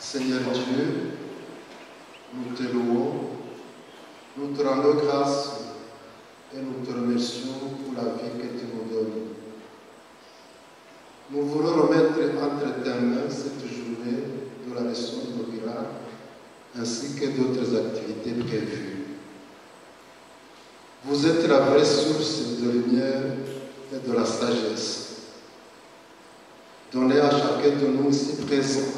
Seigneur Dieu, nous te louons, nous te rendons grâce et nous te remercions pour la vie que tu nous donnes. Nous voulons remettre entre tes mains cette journée de la leçon inaugurale ainsi que d'autres activités prévues. Vous êtes la vraie source de lumière et de la sagesse. Donnez à chacun de nous ici présent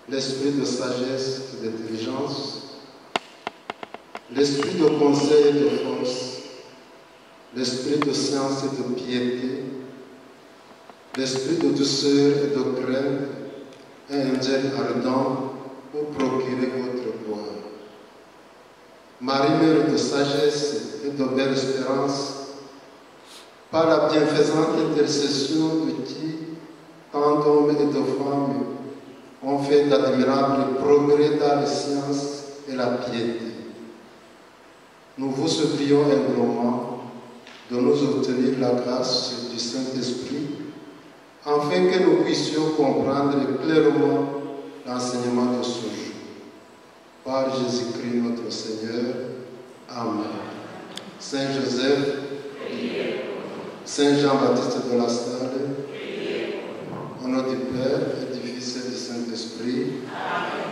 l'esprit de sagesse et d'intelligence, l'esprit de conseil et de force, l'esprit de science et de piété, l'esprit de douceur et de crainte, et un zèle ardent pour procurer votre gloire. Marie, mère de sagesse et de belle espérance, par la bienfaisante intercession de qui tant d'hommes et de femmes ont fait d'admirables progrès dans les sciences et la piété. Nous vous supplions humblement de nous obtenir la grâce du Saint-Esprit afin que nous puissions comprendre clairement l'enseignement de ce jour. Par Jésus-Christ notre Seigneur. Amen. Saint Joseph, Saint Jean-Baptiste de la Salle, au nom du Père et du Fils et du Saint-Esprit. Amen.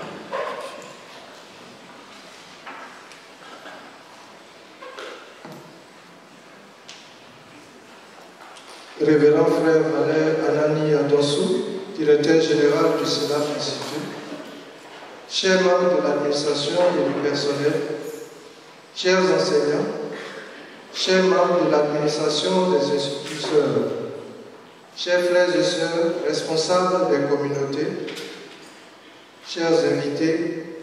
Révérend frère Valère Anani Adonsou, directeur général du Sénat Institut, chers membres de l'administration et du personnel, chers enseignants, chers membres de l'administration des instituteurs, chers frères et sœurs responsables des communautés, chers invités,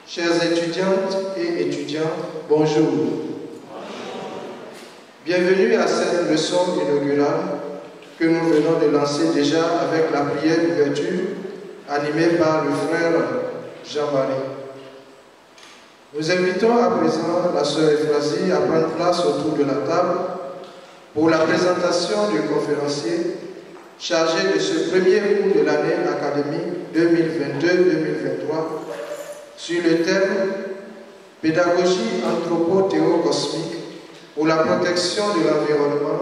chères étudiantes et étudiants, bonjour. Bienvenue à cette leçon inaugurale que nous venons de lancer déjà avec la prière d'ouverture animée par le frère Jean-Marie. Nous invitons à présent la sœur Euphrasie à prendre place autour de la table pour la présentation du conférencier chargé de ce premier cours de l'année académique 2022-2023 sur le thème « Pédagogie anthropo-théocosmique pour la protection de l'environnement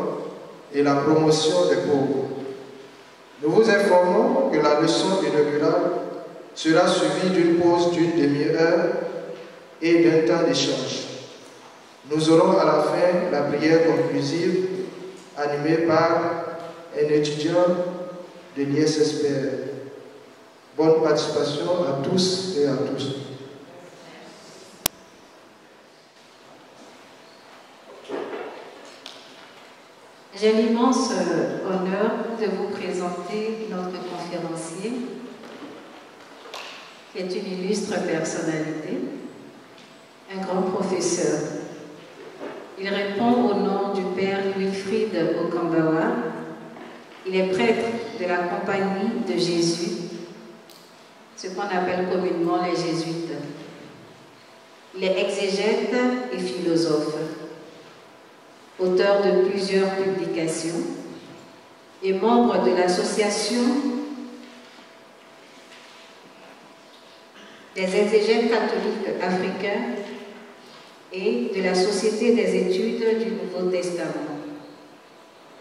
et la promotion des pauvres ». Nous vous informons que la leçon inaugurale sera suivie d'une pause d'une demi-heure et d'un temps d'échange. Nous aurons à la fin la prière conclusive animée par un étudiant de l'ISSPR. Bonne participation à tous et à tous. J'ai l'immense honneur de vous présenter notre conférencier, qui est une illustre personnalité, un grand professeur. Il répond au nom du père Wilfrid Okambawa. Il est prêtre de la Compagnie de Jésus, ce qu'on appelle communément les jésuites. Il est exégète et philosophe, auteur de plusieurs publications et membre de l'association des exégètes catholiques africains et de la Société des études du Nouveau Testament.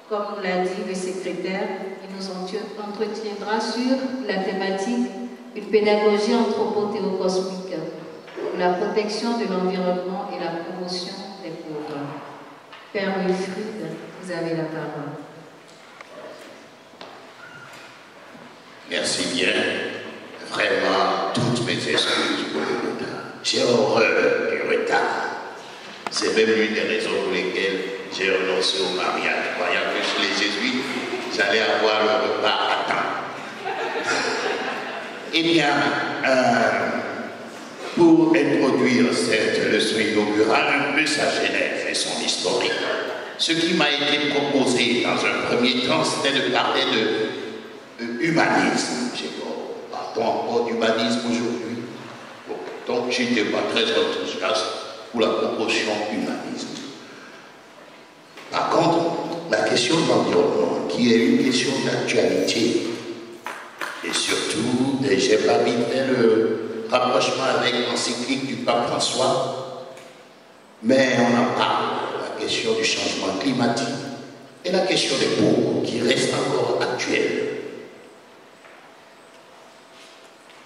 Comme nous l'a dit le secrétaire, il nous entretiendra sur la thématique « Une pédagogie anthropo-théocosmique pour la protection de l'environnement et la promotion des pauvres ». Père Wilfrid, vous avez la parole. Merci bien. Vraiment, toutes mes excuses pour le retard. J'ai horreur du retard. C'est même l'une des raisons pour lesquelles j'ai renoncé au mariage, croyant que chez les jésuites, j'allais avoir le repas à temps. Eh bien, pour introduire cette leçon inaugurale, un peu sa genèse et son historique, ce qui m'a été proposé dans un premier temps, c'était de parler de humanisme. J'ai dit, partons encore d'humanisme aujourd'hui. Bon, donc, je n'étais pas très enthousiaste pour la promotion humanisme. Par contre, la question de l'environnement, qui est une question d'actualité, Et surtout, j'ai pas mis le rapprochement avec l'encyclique du pape François, mais on en parle, la question du changement climatique et la question des pauvres qui reste encore actuelle.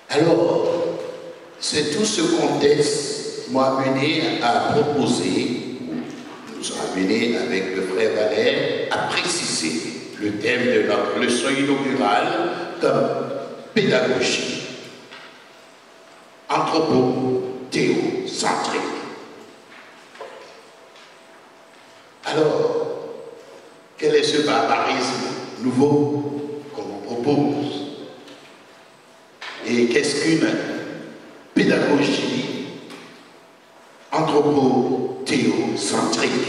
Alors, c'est tout ce contexte m'a amené à proposer, nous a amené avec le frère Valère à préciser le thème de notre leçon inaugurale comme pédagogie anthropo-théocentrique. Alors, quel est ce barbarisme nouveau qu'on vous propose? Et qu'est-ce qu'une pédagogie anthropo-théocentrique?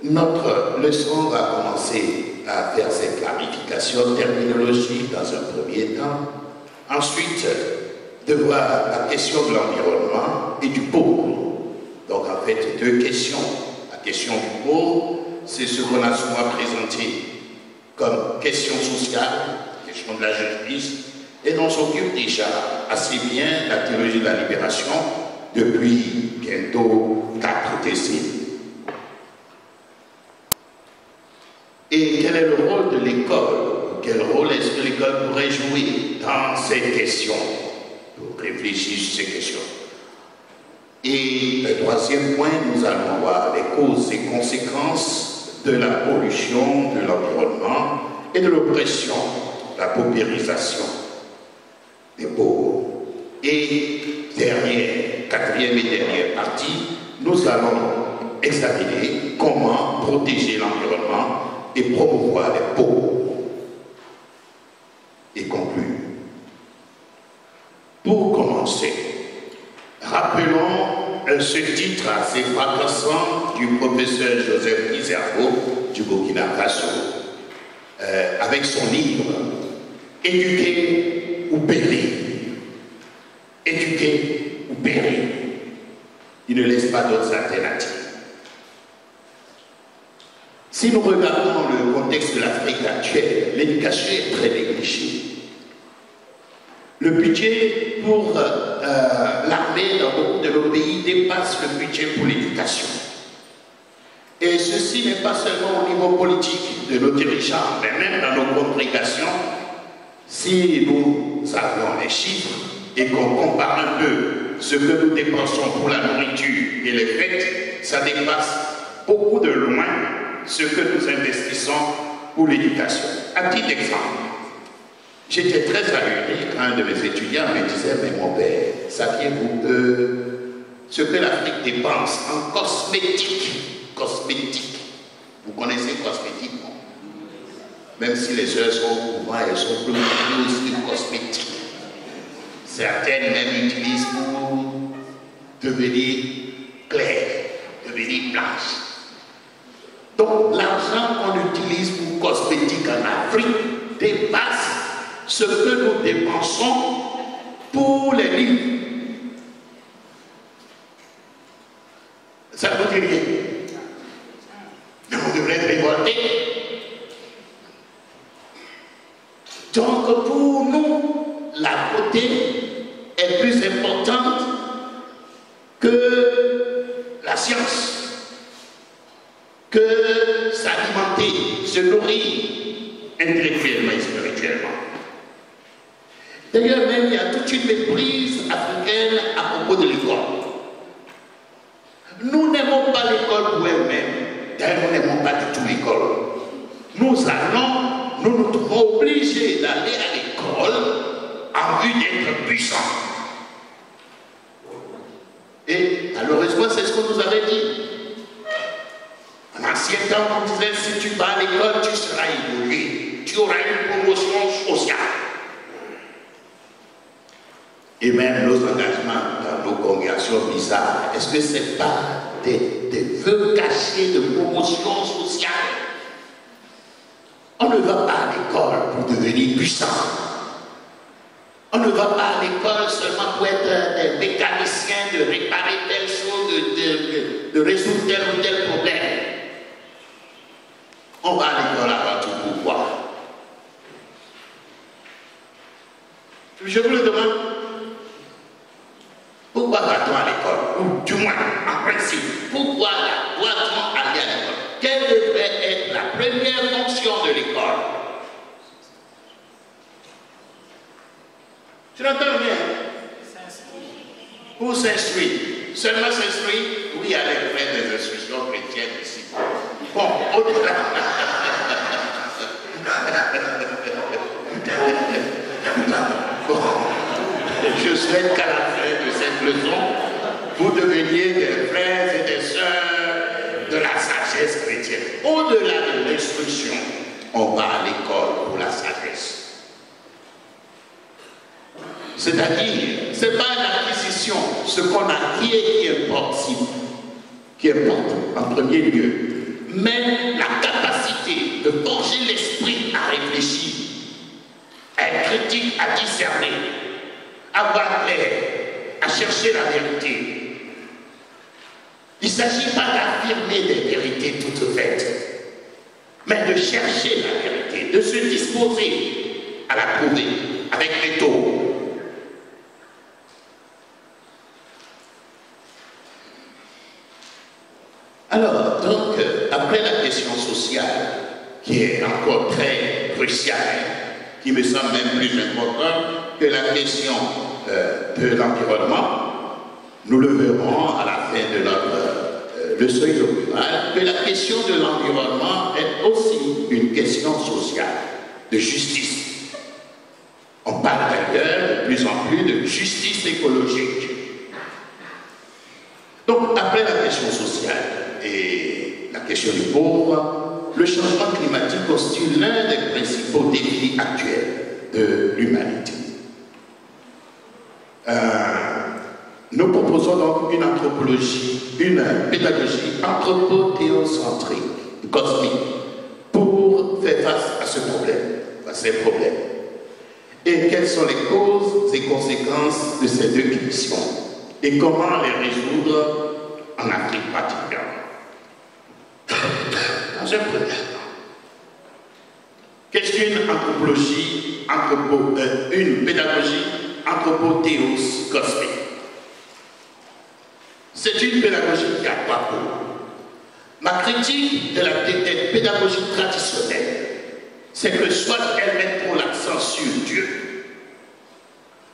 Notre leçon va commencer à faire cette clarification terminologique dans un premier temps. Ensuite, de voir la question de l'environnement et du pauvre. Donc en fait, deux questions. La question du pauvre, c'est ce qu'on a souvent présenté comme question sociale, question de la justice, et dont s'occupe déjà assez bien la théologie de la libération depuis bientôt 4 décennies. Et quel est le rôle de l'école? Quel rôle est-ce que l'école pourrait jouer dans cette question? Pour réfléchir sur ces questions. Et le troisième point, nous allons voir les causes et conséquences de la pollution de l'environnement et de l'oppression, la paupérisation des pauvres. Et quatrième et dernière partie, nous allons examiner comment protéger l'environnement et promouvoir les pauvres. Et conclure. Pour commencer, rappelons ce titre assez fracassant du professeur Joseph Izerbo du Burkina Faso, avec son livre « Éduquer ou périr ». Éduquer ou périr. Il ne laisse pas d'autres alternatives. Si nous regardons le contexte de l'Afrique actuelle, l'éducation est très négligée. Le budget pour l'armée dans beaucoup de nos pays dépasse le budget pour l'éducation. Et ceci n'est pas seulement au niveau politique de nos dirigeants, mais même dans nos congrégations. Si nous avions les chiffres et qu'on compare un peu ce que nous dépensons pour la nourriture et les fêtes, ça dépasse beaucoup de loin ce que nous investissons pour l'éducation. À titre d'exemple, j'étais très allumé quand un de mes étudiants me disait « Mais mon père, saviez-vous ce que l'Afrique dépense en cosmétique? Cosmétique. Vous connaissez cosmétique, non? Même si les heures sont au courant, elles sont plus aussi cosmétiques. Certaines même utilisent pour devenir claires, devenir blanches. Donc l'argent qu'on utilise pour cosmétique en Afrique dépasse ce que nous dépensons pour les livres. Ça ne vous dit rien. Mais on devrait être révolté. Donc pour nous, la beauté est plus importante que la science, que s'alimenter, se nourrir intellectuellement et spirituellement. D'ailleurs, même il y a toute une méprise africaine à propos de l'école. Nous n'aimons pas l'école pour elle-même. D'ailleurs, nous n'aimons pas du tout l'école. Nous nous trouvons obligés d'aller à l'école en vue d'être puissants. Et malheureusement, c'est ce qu'on nous avait dit. En ancien temps, on disait, si tu vas à l'école, tu seras évolué. Tu auras une promotion sociale. Et même nos engagements dans nos congrégations bizarres, est-ce que ce n'est pas des vœux cachés de promotion sociale? On ne va pas à l'école pour devenir puissant. On ne va pas à l'école seulement pour être des mécaniciens, de réparer telle chose, de résoudre tel ou tel problème. On va à l'école avant tout pour quoi? Je vous le demande. Pourquoi va-t-on à l'école? Ou du moins, en principe, pourquoi doit-on aller à l'école? Quelle devrait être la première fonction de l'école? Tu l'entends bien? Pour s'instruire. Seulement s'instruire? Oui, il y a les frères des instructions chrétiennes ici. Bon, au-delà. Bon, je souhaite qu'à la fin de cette leçon, vous deveniez des frères et des sœurs de la sagesse chrétienne. Au-delà de l'instruction, on va à l'école pour la sagesse. C'est-à-dire, ce n'est pas l'acquisition, ce qu'on acquiert qui importe en premier lieu, mais la capacité de forger l'esprit à réfléchir, à être critique, à discerner, à voir clair, à chercher la vérité. Il ne s'agit pas d'affirmer des vérités toutes faites, mais de chercher la vérité, de se disposer à la trouver avec méthode. Alors, donc, après la question sociale, qui est encore très cruciale, qui me semble même plus importante que la question de l'environnement, nous le verrons à la fin de notre leçon inaugurale, que la question de l'environnement est aussi une question sociale, de justice. On parle d'ailleurs de plus en plus de justice écologique. Donc, après la question sociale et la question du pauvre, le changement climatique constitue l'un des principaux défis actuels de l'humanité. Nous proposons donc une anthropologie, une pédagogie anthropothéocentrique, cosmique, pour faire face à ce problème, à ces problèmes. Et quelles sont les causes et conséquences de ces deux questions? Et comment les résoudre en Afrique particulièrement? Dans un premier temps, qu'est-ce qu'une anthropologie, une pédagogie anthropothéos cosmique? C'est une pédagogie qui a trois pôles. Ma critique de la pédagogie traditionnelle, c'est que soit elle met trop l'accent sur Dieu.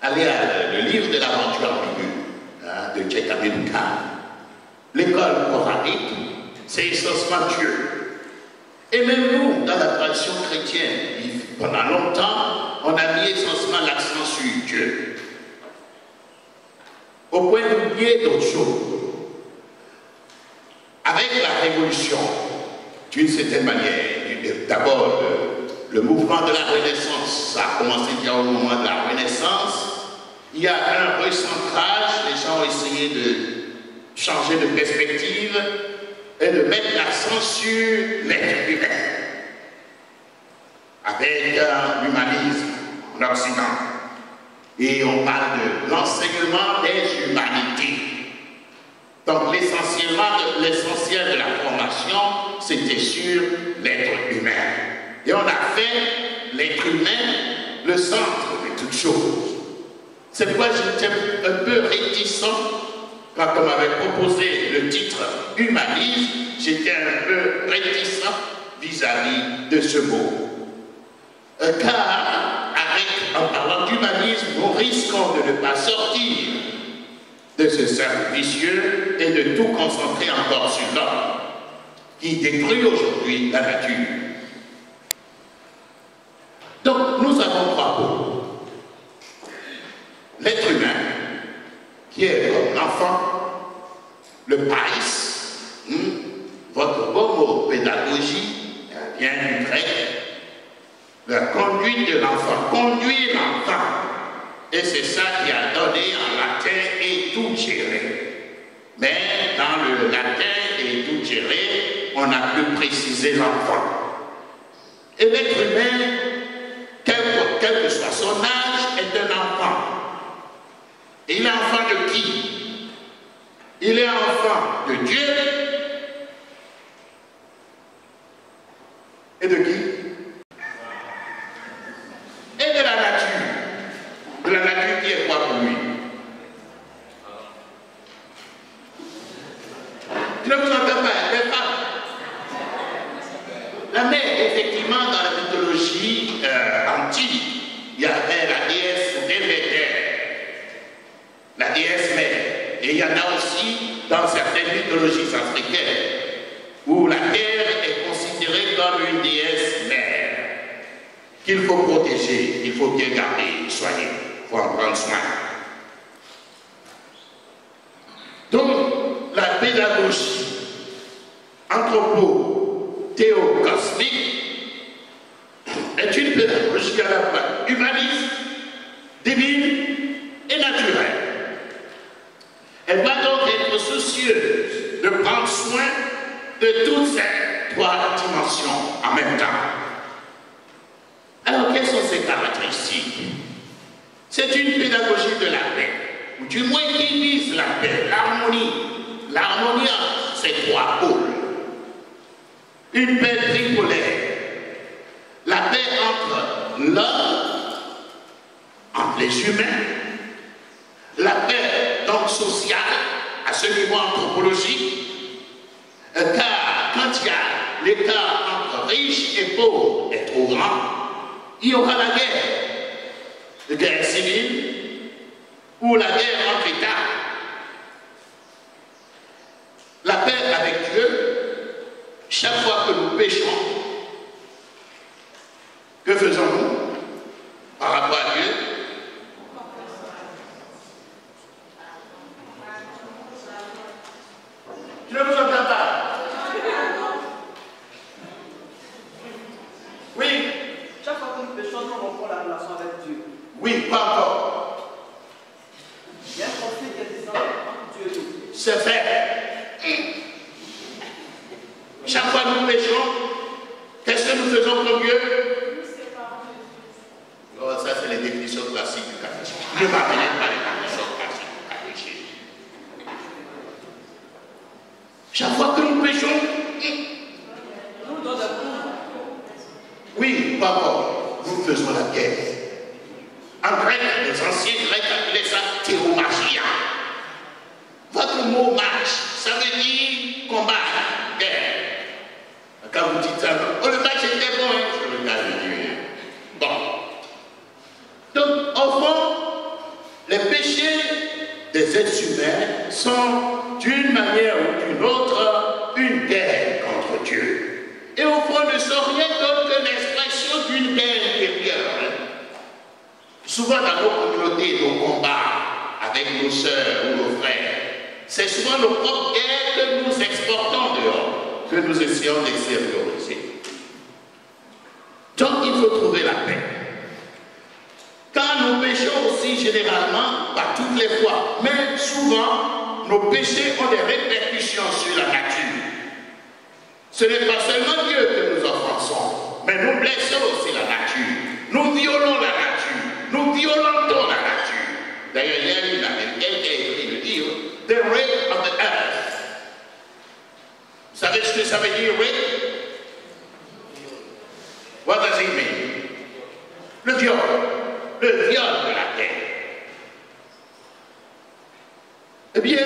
Allez à le livre de l'aventure ambiguë de Chetamil Khan. L'école coranique, c'est essentiellement Dieu. Et même nous, dans la tradition chrétienne, pendant longtemps, on a mis essentiellement l'accent sur Dieu. Au point d'oublier d'autres choses. Avec la révolution, d'une certaine manière, d'abord le mouvement de la Renaissance, ça a commencé déjà au moment de la Renaissance, il y a un recentrage, les gens ont essayé de changer de perspective et de mettre l'accent sur l'être humain, avec l'humanisme en Occident. Et on parle de l'enseignement des humanités. Donc l'essentiel de la formation, c'était sur l'être humain. Et on a fait l'être humain le centre de toutes choses. C'est pourquoi j'étais un peu réticent quand on m'avait proposé le titre humanisme, j'étais un peu réticent vis-à-vis de ce mot. Car en parlant d'humanisme, nous risquons de ne pas sortir de ce cercle vicieux et de tout concentrer encore sur l'homme qui détruit aujourd'hui la nature. Donc nous avons trois pôles. L'être humain, qui est comme l'enfant, le païs, votre beau mot pédagogie, vient du grec, la conduite de l'enfant, conduire l'enfant. Et c'est ça qui a donné en latin et tout géré. Mais dans le latin et tout géré, on a pu préciser l'enfant. Et l'être humain, quel que soit son âge, est un enfant. Et il est enfant de qui? Il est enfant de Dieu et de qui? Et de la nature. De la y en a aussi dans certaines mythologies africaines, où la terre est considérée comme une déesse mère, qu'il faut protéger, qu'il faut bien garder, soigner, il faut en prendre soin. Donc, la pédagogie anthropo-théocosmique est une pédagogie à la fois humaniste, divine et naturelle. Elle doit donc être soucieuse de prendre soin de toutes ces trois dimensions en même temps. Alors, quelles sont ces caractéristiques? C'est une pédagogie de la paix, ou du moins qui vise la paix, l'harmonie. L'harmonie entre ces trois pôles. Une paix tripolaire. La paix entre l'homme, entre les humains, la paix donc sociale, à ce niveau anthropologique, car quand il y a l'écart entre riches et pauvres est trop grand, il y aura la guerre civile ou la guerre entre États. La paix avec Dieu, chaque fois que nous péchons, que faisons-nous par rapport à Dieu? Je ne vous entends pas. Oui. Chaque fois que nous péchons, nous rompons la relation avec Dieu. Oui, pas encore. Il y a un conflit qui est disant entre Dieu et nous. C'est fait. Chaque fois que nous péchons, qu'est-ce que nous faisons pour Dieu? Oh, ça, c'est les définitions classiques du catéchisme. Ne m'appelez pas les définitions classiques du catéchisme. Chaque fois que nous péchons, nous donnons des coups. oui, pas encore. Nous faisons la guerre. En grec, les anciens grecs appelaient ça théromagia. Votre mot match, ça veut dire combat, guerre. Quand vous dites ça, oh, le match était bon, hein, je regarde Dieu. Bon. Donc, au fond, les péchés des êtres humains sont, d'une manière ou d'une autre, une guerre contre Dieu. Et au fond, ne sont rien d'autre que l'expression d'une guerre intérieure. Souvent dans nos communautés, nos combats avec nos sœurs ou nos frères, c'est souvent nos propres guerres que nous exportons dehors, que nous essayons d'extérioriser. Donc il faut trouver la paix. Quand nous péchons aussi généralement, pas toutes les fois, mais souvent, nos péchés ont des répercussions sur la nature. Ce n'est pas seulement Dieu que nous offensons, mais nous blessons aussi la nature. Nous violons la nature. Nous violentons la nature. D'ailleurs, il y a une américaine qui a écrit le livre The Rape of the Earth. Vous savez ce que ça veut dire, rape? What does it mean? Le viol de la terre. Eh bien,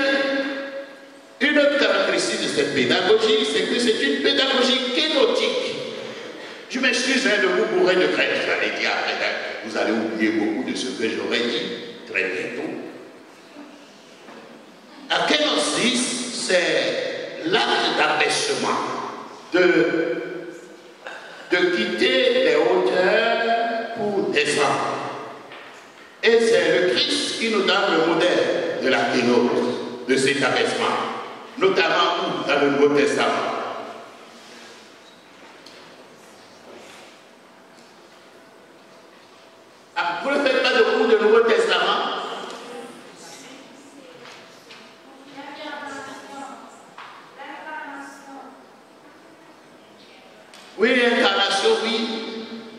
une autre caractéristique de cette pédagogie, c'est que c'est une pédagogie kénotique. Je m'excuse de vous bourrer de crête, j'allais dire après, vous allez oublier beaucoup de ce que j'aurais dit très bientôt. La kénosis, c'est l'acte d'abaissement, de quitter les hauteurs pour descendre. Et c'est le Christ qui nous donne le modèle de la kénose, de cet abaissement, notamment dans le Nouveau Testament. Ah, vous ne faites pas de cours de Nouveau Testament? Oui, l'incarnation, oui.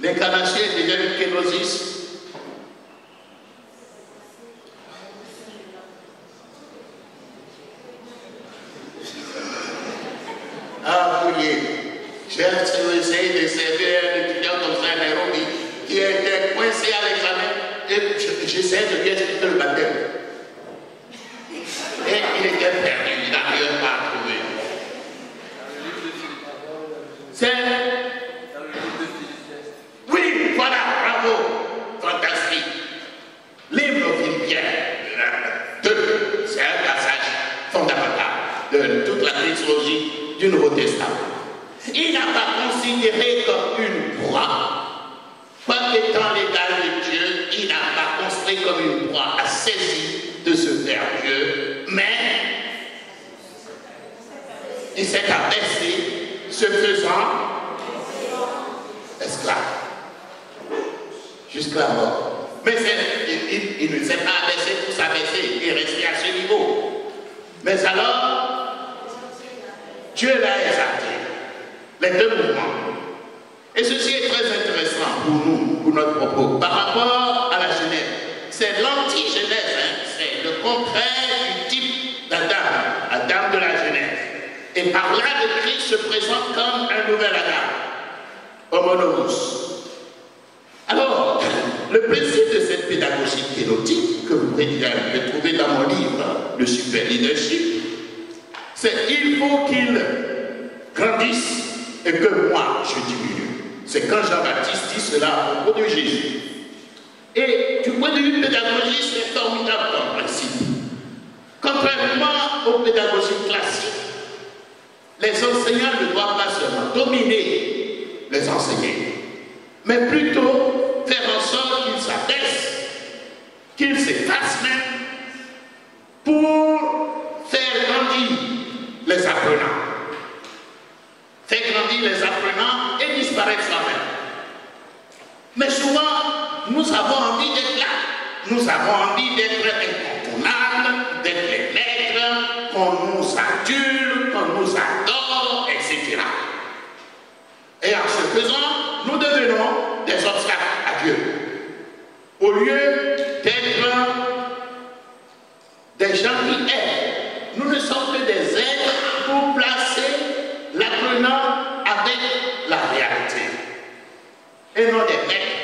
L'incarnation est déjà une kénosis. Ah, oui. J'ai essayé de servir un étudiant comme ça à Nairobi qui était coincé à l'examen et j'essayais de lui expliquer le baptême. Et il était perdu, il n'arrivait pas à trouver. C'est... Oui, voilà, bravo, fantastique. Livre Philippiens 2, c'est un passage du Nouveau Testament. Il n'a pas considéré comme une proie, comme étant l'égal de Dieu, il n'a pas considéré comme une proie à saisir de se faire Dieu, mais il s'est abaissé, se faisant esclave, jusqu'à la mort. Mais il ne s'est pas abaissé pour s'abaisser et rester à ce niveau. Mais alors, Dieu l'a exalté. Les deux mouvements. Et ceci est très intéressant pour nous, pour notre propos. Par rapport à la Genèse, c'est l'anti-Genèse, hein? C'est le contraire du type d'Adam, Adam de la Genèse. Et par là, le Christ se présente comme un nouvel Adam, homo novus. Alors, le principe de cette pédagogie kénotique, que vous pouvez trouver dans mon livre, Le Super Leadership, c'est qu'il faut qu'il grandisse et que moi, je diminue. C'est quand Jean-Baptiste dit cela à propos de Jésus. Et du point de vue pédagogique, c'est formidable comme principe. Contrairement aux pédagogies classiques, les enseignants ne doivent pas seulement dominer les enseignés, mais plutôt faire en sorte qu'ils s'abaissent, qu'ils s'effacent même, pour faire grandir les apprenants. Faire grandir les apprenants et disparaître soi-même. Mais souvent, nous avons envie d'être là. Nous avons envie d'être incontournables, d'être les maîtres, qu'on nous adule, qu'on nous adore, etc. Et en ce faisant, nous devenons des obstacles à Dieu. Au lieu d'être des gens qui aident, nous ne sommes que des aides pour placer l'apprenant avec la réalité. Et non des maîtres.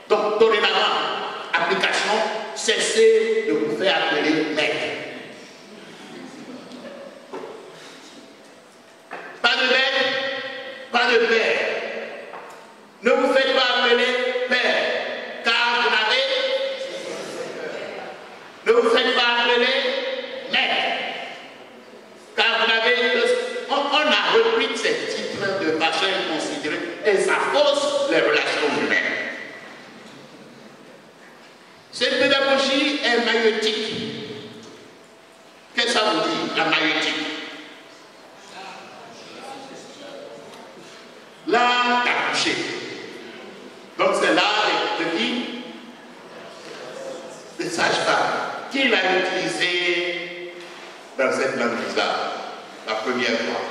Donc, dorénavant, application, cessez de vous faire appeler maître. Pas de maître, pas de père. Ne vous faites pas appeler père, car vous n'avez. Ne vous faites pas appeler maître, car vous n'avez. On a repris ces titres de façon inconsidérée et ça fausse les relations humaines. Cette pédagogie est maïeutique. Qu'est-ce que ça vous dit, la maïeutique? L'art d'accoucher. Donc c'est l'art de qui? De sage-femme. Qui l'a utilisé dans cette langue bizarre la première fois?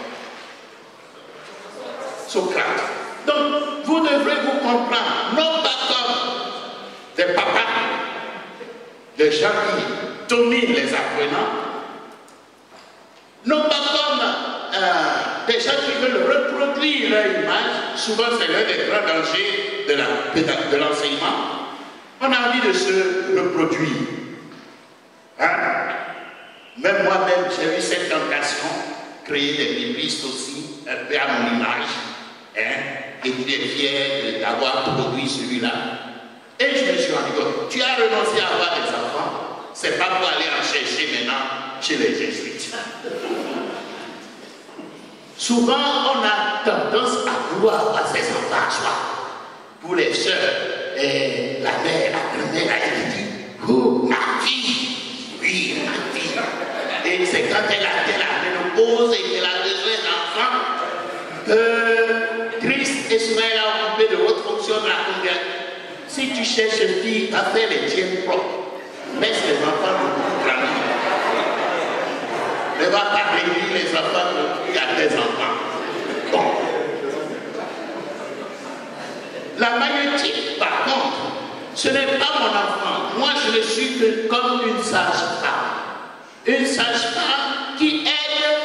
Socrate. Donc vous devrez vous comprendre, non pas comme des papas, des gens qui dominent les apprenants, non pas comme des gens qui veulent reproduire leur image. Souvent c'est l'un des grands dangers de l'enseignement. On a envie de se reproduire. Hein? Même moi-même, j'ai eu cette tentation, créer des biblistes aussi, un peu à mon image, hein? Et tu es fier d'avoir produit celui-là. Et je me suis rendu compte, tu as renoncé à avoir des enfants, c'est pas pour aller en chercher maintenant chez les jésuites. Souvent, on a tendance à vouloir avoir ses enfants à soi. Pour les sœurs, et la mère, la grand-mère a dit, oh, ma fille, oui, ma fille. Et c'est quand elle a la ménopause et qu'elle a besoin d'enfants que Christ et Ismaël a occupé de hautes fonctions de la congrégation. Si tu cherches une fille, va faire les tiennes propres. Laisse les enfants de grandir. Ne va pas réunir les enfants de à tes enfants. Bon. La maïeutique, par contre, ce n'est pas mon enfant. Moi, je le suis comme une sage-femme. Une sage-femme qui aide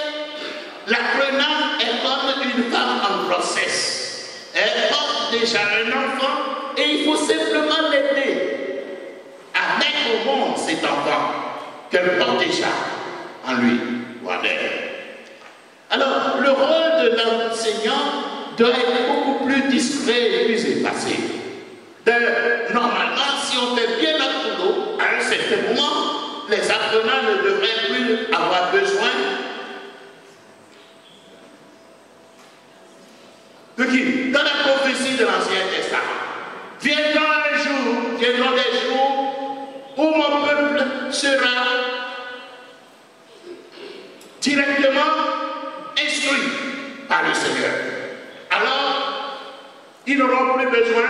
l'apprenant est comme une femme en grossesse. Elle porte déjà un enfant et il faut simplement l'aider à mettre au monde cet enfant qu'elle porte déjà en lui ou en elle. Alors, le rôle de l'enseignant doit être beaucoup plus discret et plus effacé. Normalement, si on fait bien notre boulot, à un certain moment, les apprenants ne devraient plus avoir besoin sera directement instruit par le Seigneur. Alors, ils n'auront plus besoin,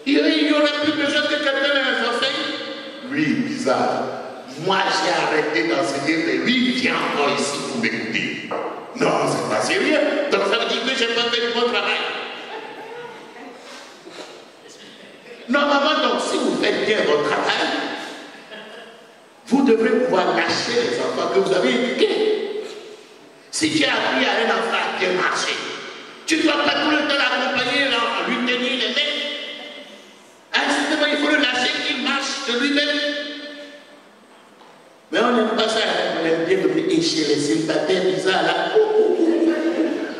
il n'y aurait plus besoin que quelqu'un les enseigne. Oui, bizarre. Moi, j'ai arrêté d'enseigner, mais lui, il vient encore ici pour m'écouter. Non, c'est pas sérieux. Donc, ça veut dire que je n'ai pas fait du bon travail. Normalement, donc, si vous faites bien votre travail, vous devrez pouvoir lâcher les enfants que vous avez éduqués. Si tu as appris à un enfant à bien marcher, tu ne dois pas tout le temps l'accompagner, lui tenir les mains. Incidemment, il faut le lâcher qu'il marche de lui-même. Mais on n'aime pas ça, on aime bien comme chez les célibataires bizarres là.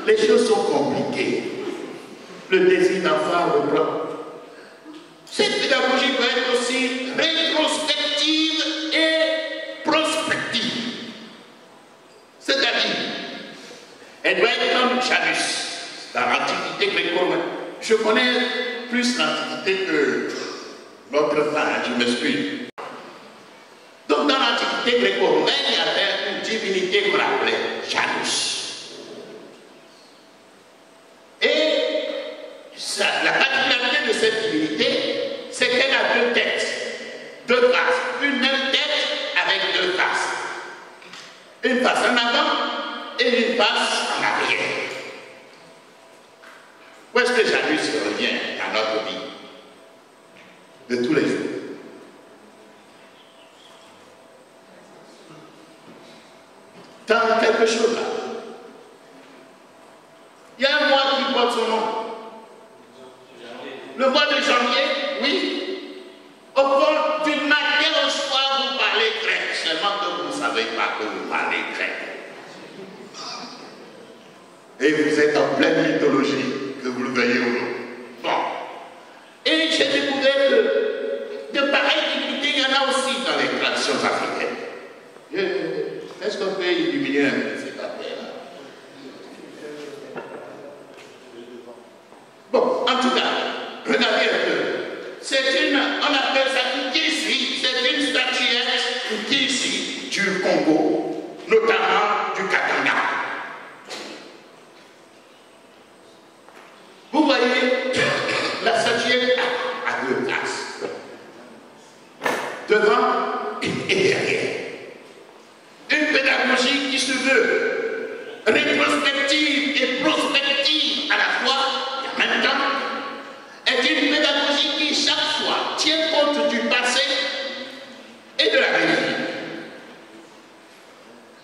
Les choses sont compliquées. Le désir d'enfant reprend. Cette pédagogie doit être aussi rétrospective et prospective. C'est-à-dire, elle doit être comme Janus, dans l'Antiquité gréco-romaine. Je connais plus l'Antiquité que notre temps, je m'excuse. Donc dans l'Antiquité gréco-romaine, il y avait une divinité qu'on appelait Janus. Et la particularité de cette divinité, c'est qu'elle a deux têtes, deux faces. Une même tête avec deux faces. Une face en avant et une face en arrière. Où est-ce que Janus revient dans notre vie de tous les jours? Dans quelque chose là. Il y a un mois qui porte son nom. Le mois de janvier, oui. Au fond, du matin au soir, vous parlez grec. Seulement que vous ne savez pas que vous parlez grec. Et vous êtes en pleine mythologie, que vous le voyez ou non. Bon. Et j'ai découvert que de pareilles divinités, il y en a aussi dans les traditions africaines. Est-ce qu'on peut illuminer un peu cette affaire-là? Bon, en tout cas, regardez un peu. On appelle ça une kisi, c'est une statuette, une kisi du Congo, notamment du Katanga. Vous voyez, la statuette a deux faces. Devant et derrière. Une pédagogie qui se veut rétrospective et prospective à la fois, et en même temps, est une pédagogie qui chaque fois tient compte du passé et de l'avenir.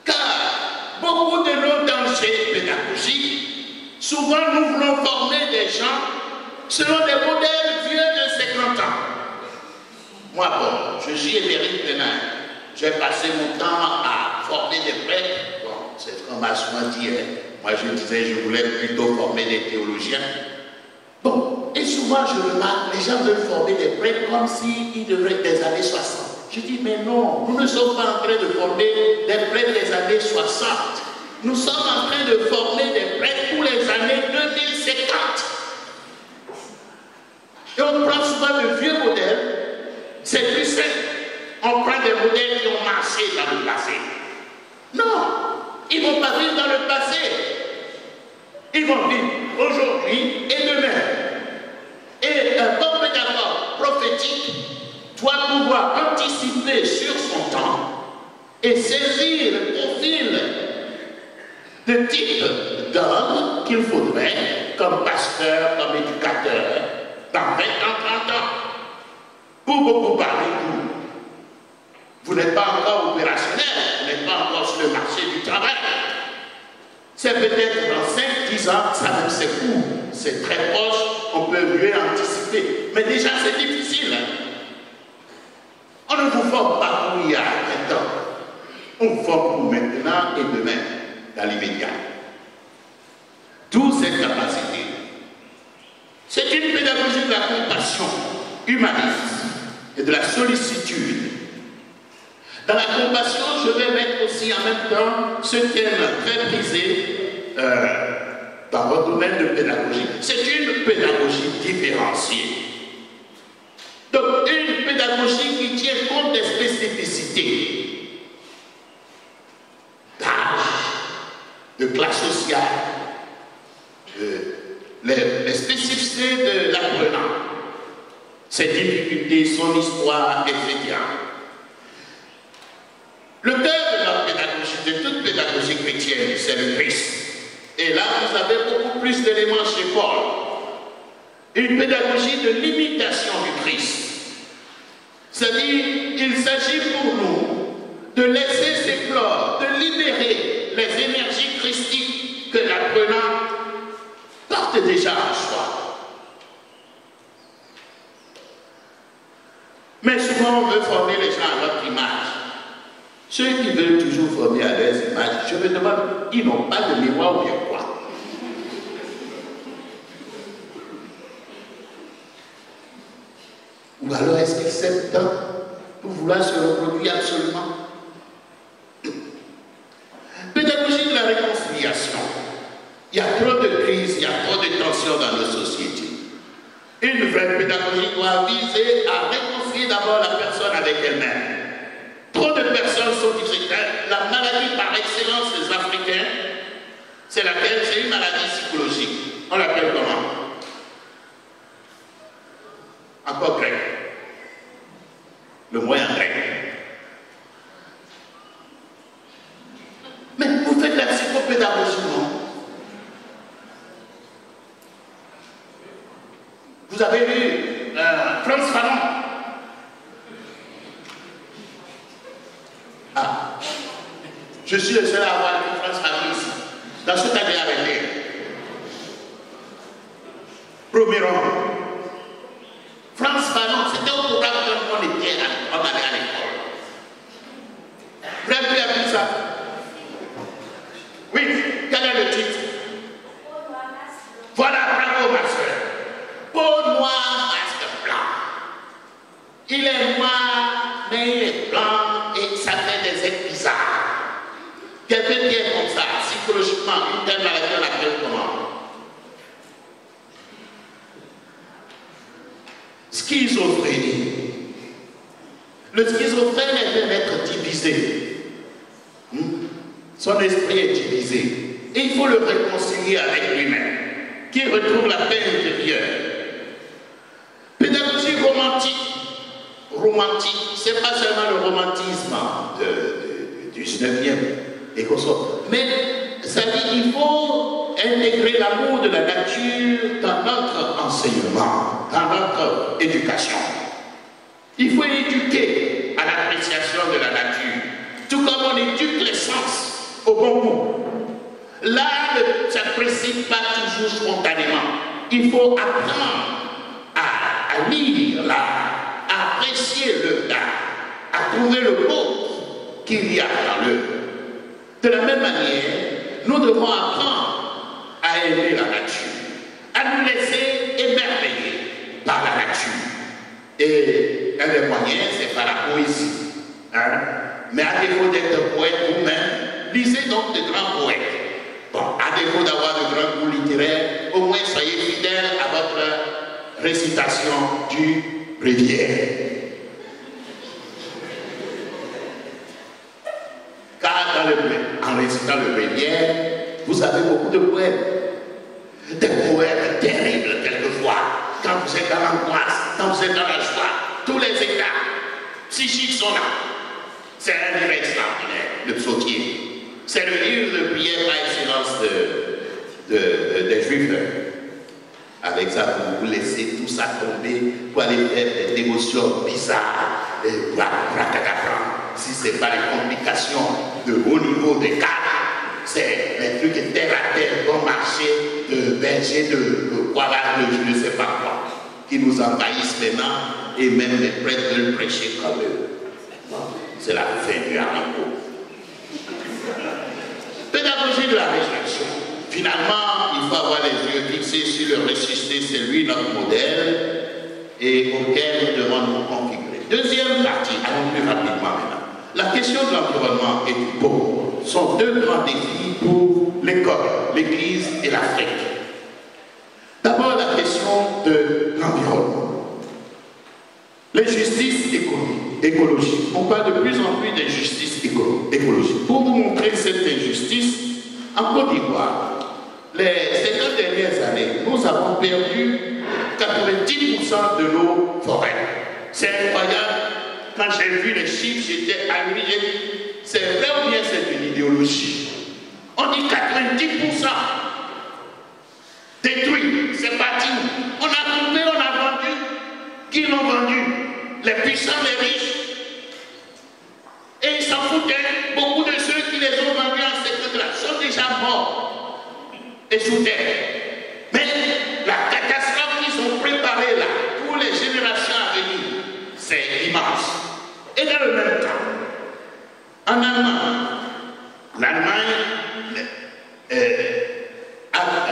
Car beaucoup de nos dangers pédagogiques, souvent nous voulons former des gens selon des modèles vieux de 50 ans. Moi, bon, je suis Émeric Pénin. J'ai passé mon temps à former des prêtres. Bon, c'est ce qu'on m'a souvent dit. Hein. Moi, je disais, je voulais plutôt former des théologiens. Bon, et souvent, je remarque, les gens veulent former des prêtres comme s'ils devraient être des années 60. Je dis, mais non, nous ne sommes pas en train de former des prêtres des années 60. Nous sommes en train de former des prêtres pour les années 2050. Et on prend souvent de vieux modèles. C'est plus simple. On prend des modèles qui ont marché dans le passé. Non, ils ne vont pas vivre dans le passé. Ils vont vivre aujourd'hui et demain. Et un bon pédagogue prophétique doit pouvoir anticiper sur son temps et saisir le profil de type d'homme qu'il faudrait comme pasteur, comme éducateur, dans 20 ans, 30 ans. Pour beaucoup parler de vous. Vous n'êtes pas encore opérationnel, vous n'êtes pas encore sur le marché du travail. C'est peut-être dans 5-10 ans, ça même c'est fou, c'est très proche, on peut mieux anticiper. Mais déjà c'est difficile. Hein? On ne vous forme pas pour il y a 20 ans. On vous forme pour maintenant et demain, dans l'immédiat. D'où cette capacité. C'est une pédagogie de la compassion humaniste et de la sollicitude. Dans la compassion, je vais mettre aussi en même temps ce thème très prisé dans votre domaine de pédagogie. C'est une pédagogie différenciée. Donc, une pédagogie qui tient compte des spécificités d'âge, de classe sociale, les spécificités de l'apprenant, ses difficultés, son histoire, etc. Le cœur de notre pédagogie, de toute pédagogie chrétienne, c'est le Christ. Et là, vous avez beaucoup plus d'éléments chez Paul. Une pédagogie de l'imitation du Christ. C'est-à-dire, il s'agit pour nous de laisser s'éclore, de libérer les énergies christiques que l'apprenant porte déjà en soi. Mais souvent, on veut former les gens à notre image. Ceux qui veulent toujours former à leurs images, je me demande, ils n'ont pas de mémoire ou bien quoi? Ou alors est-ce qu'ils s'aiment tant pour vouloir se reproduire absolument? Pédagogie de la réconciliation. Il y a trop de crises, il y a trop de tensions dans nos sociétés. Une vraie pédagogie doit viser à réconcilier d'abord la personne avec elle-même. Trop de personnes sont discrètes. La maladie par excellence des Africains, c'est laquelle? C'est une maladie psychologique. On l'appelle comment? Encore grec. Le moyen grec. Mais vous faites la psychopédagogie, non? Vous avez lu Frantz Fanon? Ah, je suis le seul à avoir lu Frantz Fanon ici, dans cette année avec lui. Premier homme. Frantz Fanon, c'était au programme quand on était à l'école. Vous avez appris ça? Oui, quel est le titre? Voilà, bravo ma soeur. Peau noire, masque blanc. Il est noir, mais il est blanc et ça fait des êtres bizarres. Quelqu'un qui est comme ça, psychologiquement, une telle maladie, on l'appelle comment? Schizophrénie. Le schizophrène est un être divisé. Son esprit est divisé. Et il faut le réconcilier avec lui-même, qu'il retrouve la paix intérieure. Pédagogie romantique. Romantique, c'est pas seulement le romantisme du 19e et qu'on sort. Mais ça dit qu'il faut intégrer l'amour de la nature dans notre enseignement, dans notre éducation. Il faut éduquer à l'appréciation de la nature, tout comme on éduque les sens au bon goût. L'art ne s'apprécie pas toujours spontanément. Il faut apprendre à lire l'art, à apprécier l'art, à trouver le beau qu'il y a dans l'œuvre. De la même manière, nous devons apprendre à aimer la nature, à nous laisser émerveiller par la nature. Et un des moyens, c'est par la poésie. Hein? Mais à défaut d'être poète vous-même, lisez donc de grands poètes. Bon, à défaut d'avoir de grands goûts littéraires, au moins soyez fidèles à votre récitation du Bréviaire. Car en récitant le Bréviaire, vous avez beaucoup de poèmes. Des poèmes terribles quelquefois. Quand vous êtes dans l'angoisse, quand vous êtes dans la joie, tous les états psychiques sont là. C'est un livre extraordinaire, le psautier. C'est le livre de prière par excellence des Juifs. Avec ça, vous laissez tout ça tomber pour aller faire des dévotions bizarres. Si ce n'est pas les complications de haut niveau des cas, c'est un truc terre à terre, bon marché, de berger, de voilà, je ne sais pas quoi, qui nous envahissent maintenant, et même les prêtres veulent prêcher comme eux. C'est la fin du haricot. Pédagogie de la résurrection. Finalement, il faut avoir les yeux fixés sur le ressuscité, c'est lui notre modèle, et auquel nous devons nous configurer. Deuxième partie, allons plus rapidement maintenant. La question de l'environnement et du pauvre sont deux grands défis pour l'école, l'Église et l'Afrique. D'abord, la question de l'environnement. Les justices écologiques. On parle de plus en plus d'injustice écologique. Pour vous montrer cette injustice, en Côte d'Ivoire, ces 2 dernières années, nous avons perdu 90% de nos forêts. C'est incroyable. Quand j'ai vu les chiffres, j'étais allumé. C'est vrai ou bien c'est une idéologie? On dit 90% détruit, c'est parti. On a coupé, on a vendu. Qui l'ont vendu? Les puissants, les riches. Et ils s'en foutaient. Beaucoup de ceux qui les ont vendus en secteur sont déjà morts et sous terre. Mais la catastrophe qu'ils ont préparée là, pour les générations à venir, c'est immense. Et dans le même temps, en Allemagne, l'Allemagne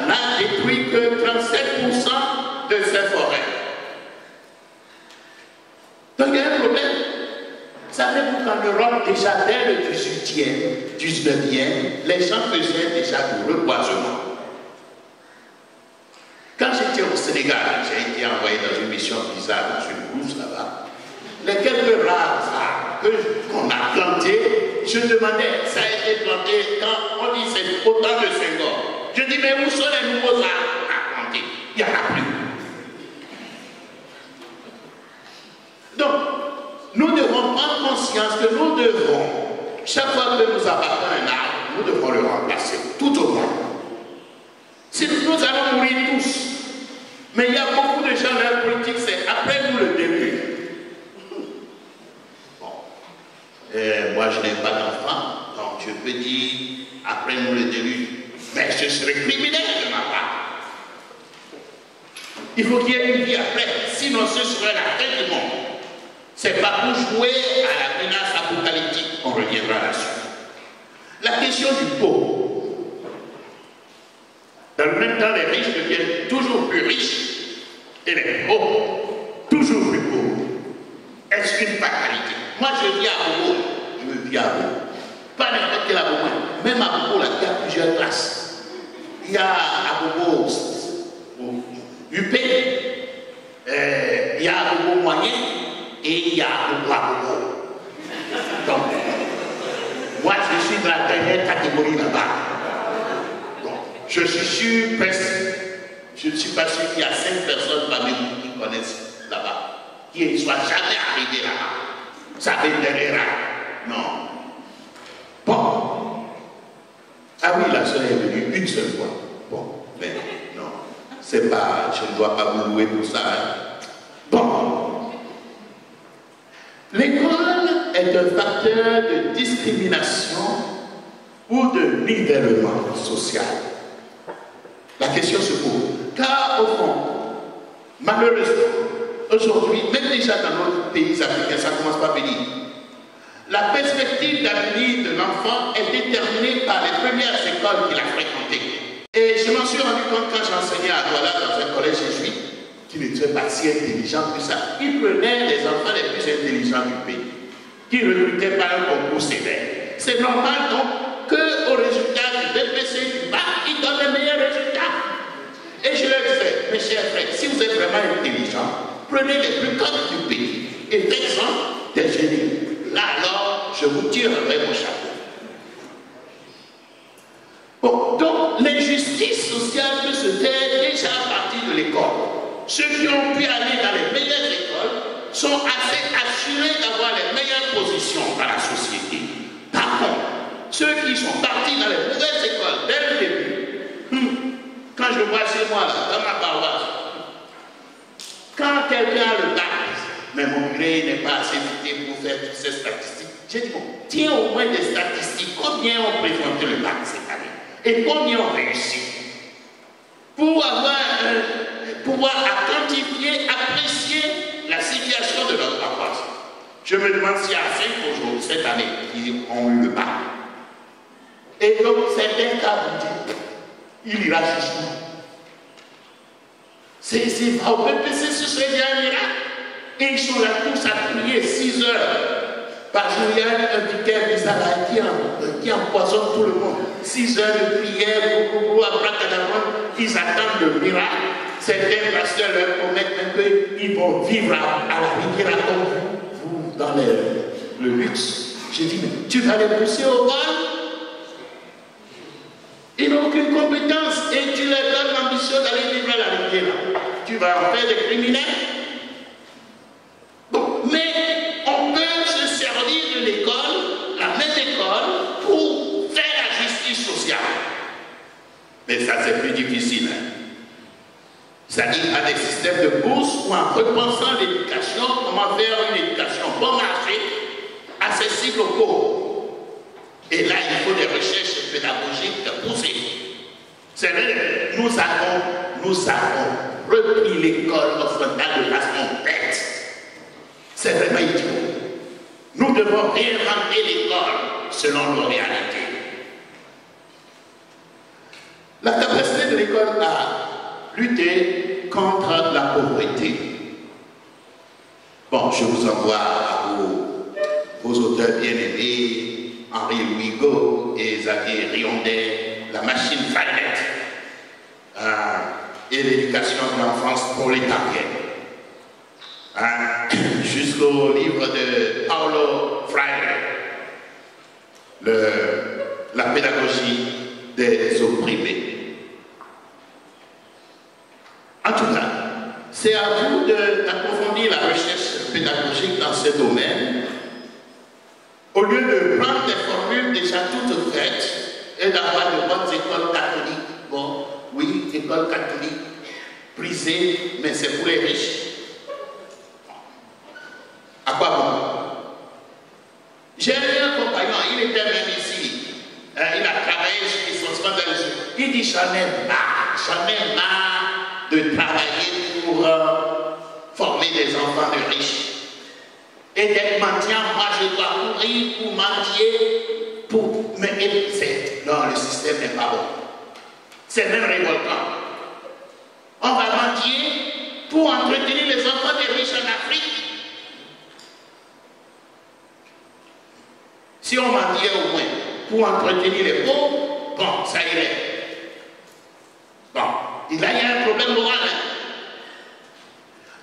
n'a détruit que 37% de ses forêts. Donc il y a un problème. Savez-vous qu'en Europe, déjà dès le 18e, 19e, les gens faisaient déjà du reboisement. Quand j'étais au Sénégal, j'ai été envoyé dans une mission bizarre, dans une brousse là-bas. Les quelques rares arbres qu'on a plantés, je demandais, ça a été planté quand on dit c'est autant de Senghor. Je dis, mais où sont les nouveaux arbres qu'on a plantés? Il n'y en a plus. Donc, nous devons prendre conscience que nous devons, chaque fois que nous abattons un arbre, nous devons le remplacer, tout au moins. Sinon, nous allons mourir tous. Mais il y a beaucoup de gens dans la politique, c'est après nous le début. Bon. Moi, je n'ai pas d'enfant, donc je peux dire après nous le début. Mais je serai criminel de ma part. Il faut qu'il y ait une vie après, sinon ce serait la fin du monde. C'est pas pour jouer à la menace apocalyptique qu'on reviendra là-dessus. La question du pauvre. Dans le même temps, les riches deviennent toujours plus riches et les pauvres toujours plus pauvres. Est-ce une fatalité? Moi, je vis à Bobo. Je vis à Bobo. Pas n'importe quel Bobo. Même à Bobo, là, il y a plusieurs classes. Il y a à Bobo UP, il y a à Bobo moyen et il y a à Bobo. Donc, moi, je suis dans la dernière catégorie là-bas. Donc, je suis sûr, presque, je ne suis pas sûr qu'il y a 5 personnes parmi vous qui connaissent là-bas, qui ne soient jamais arrivés là-bas. Ça m'intéressera. Non. Bon. Ah oui, la soeur est venue une seule fois. Bon, mais non. C'est pas, je ne dois pas vous louer pour ça. Hein. Bon. L'école est un facteur de discrimination ou de nivellement social. La question se pose. Car au fond, malheureusement, aujourd'hui, même déjà dans notre pays africains, ça commence par venir. La perspective d'avenir de l'enfant est déterminée par les premières écoles qu'il a fréquentées. Et je m'en suis rendu compte quand j'enseignais à Douala dans un collège jésuite, qui n'était pas si intelligent que ça. Il prenait les enfants les plus intelligents du pays, qui recrutaient par un concours sévère. C'est normal donc qu'au résultat du BPC du bac, ils donnent les meilleurs résultats. Et je leur disais, mes chers frères, si vous êtes vraiment intelligents, prenez les plus codes du pays et faites-en des génies. Là alors, je vous tirerai mon chapeau. Bon, donc l'injustice sociale peut se faire déjà à partir de l'école. Ceux qui ont pu aller dans les meilleures écoles sont assez assurés d'avoir les meilleures positions dans la société. Par contre, ceux qui sont partis dans les mauvaises écoles dès le début, quand je vois chez moi, là, dans ma paroisse, quand quelqu'un a le bac, mais mon curé n'est pas assez vite pour faire toutes ces statistiques, j'ai dit, bon, tiens au moins des statistiques, combien ont fréquenté le bac cette année et combien ont réussi, pour pouvoir quantifier, apprécier la situation de notre paroisse. Je me demande s'il y a 5 aujourd'hui, cette année, qui ont eu le bac. Et donc, certains cas vous disent, il ira jusqu'où? C'est au PPC, ce serait bien un miracle. Et ils sont là tous à prier 6 heures. Par jour, il y a un vicaire qui empoisonne tout le monde. 6 heures de prière, après ils attendent le miracle. certains pasteurs leur promettent même qu'ils vont vivre à la rivière comme vous dans le luxe. J'ai dit, mais tu vas les pousser au vol? Ils n'ont aucune compétence et tu leur donnes l'ambition d'aller vivre à la rivière. Tu vas en faire des criminels? Bon, mais on peut se servir de l'école, la même école, pour faire la justice sociale. Mais ça, c'est plus difficile. Hein? C'est-à-dire à des systèmes de bourse ou en repensant l'éducation, comment faire une éducation bon marché, accessible aux pauvres. Et là, il faut des recherches pédagogiques poussées. C'est vrai, nous avons repris l'école occidentale de façon bête. C'est vraiment idiot. Nous devons réinventer l'école selon nos réalités. La capacité de l'école à lutter contre la pauvreté. Bon, je vous envoie à vos auteurs bien-aimés, Henri-Louis Gault et Xavier Riondet, La machine Fallette, et l'éducation de l'enfance prolétarienne. Jusqu'au livre de Paulo Freire, la pédagogie des opprimés. En tout cas, c'est à vous d'approfondir la recherche pédagogique dans ce domaine, au lieu de prendre des formules déjà toutes faites et d'avoir de bonnes écoles catholiques. Bon, oui, école catholique, prisée, mais c'est pour les riches. À quoi bon? J'ai un compagnon, il était même ici. Il a travaillé chez son sponsor. Il dit, j'en ai marre de travailler pour former des enfants de riches. Et d'être mendiant, moi je dois courir pour mendier, mais non, le système n'est pas bon. C'est même révoltant. On va mendier pour entretenir les enfants des riches en Afrique. Si on mendiait au moins pour entretenir les pauvres, bon, ça irait. Bon, là, il y a un problème moral. Hein?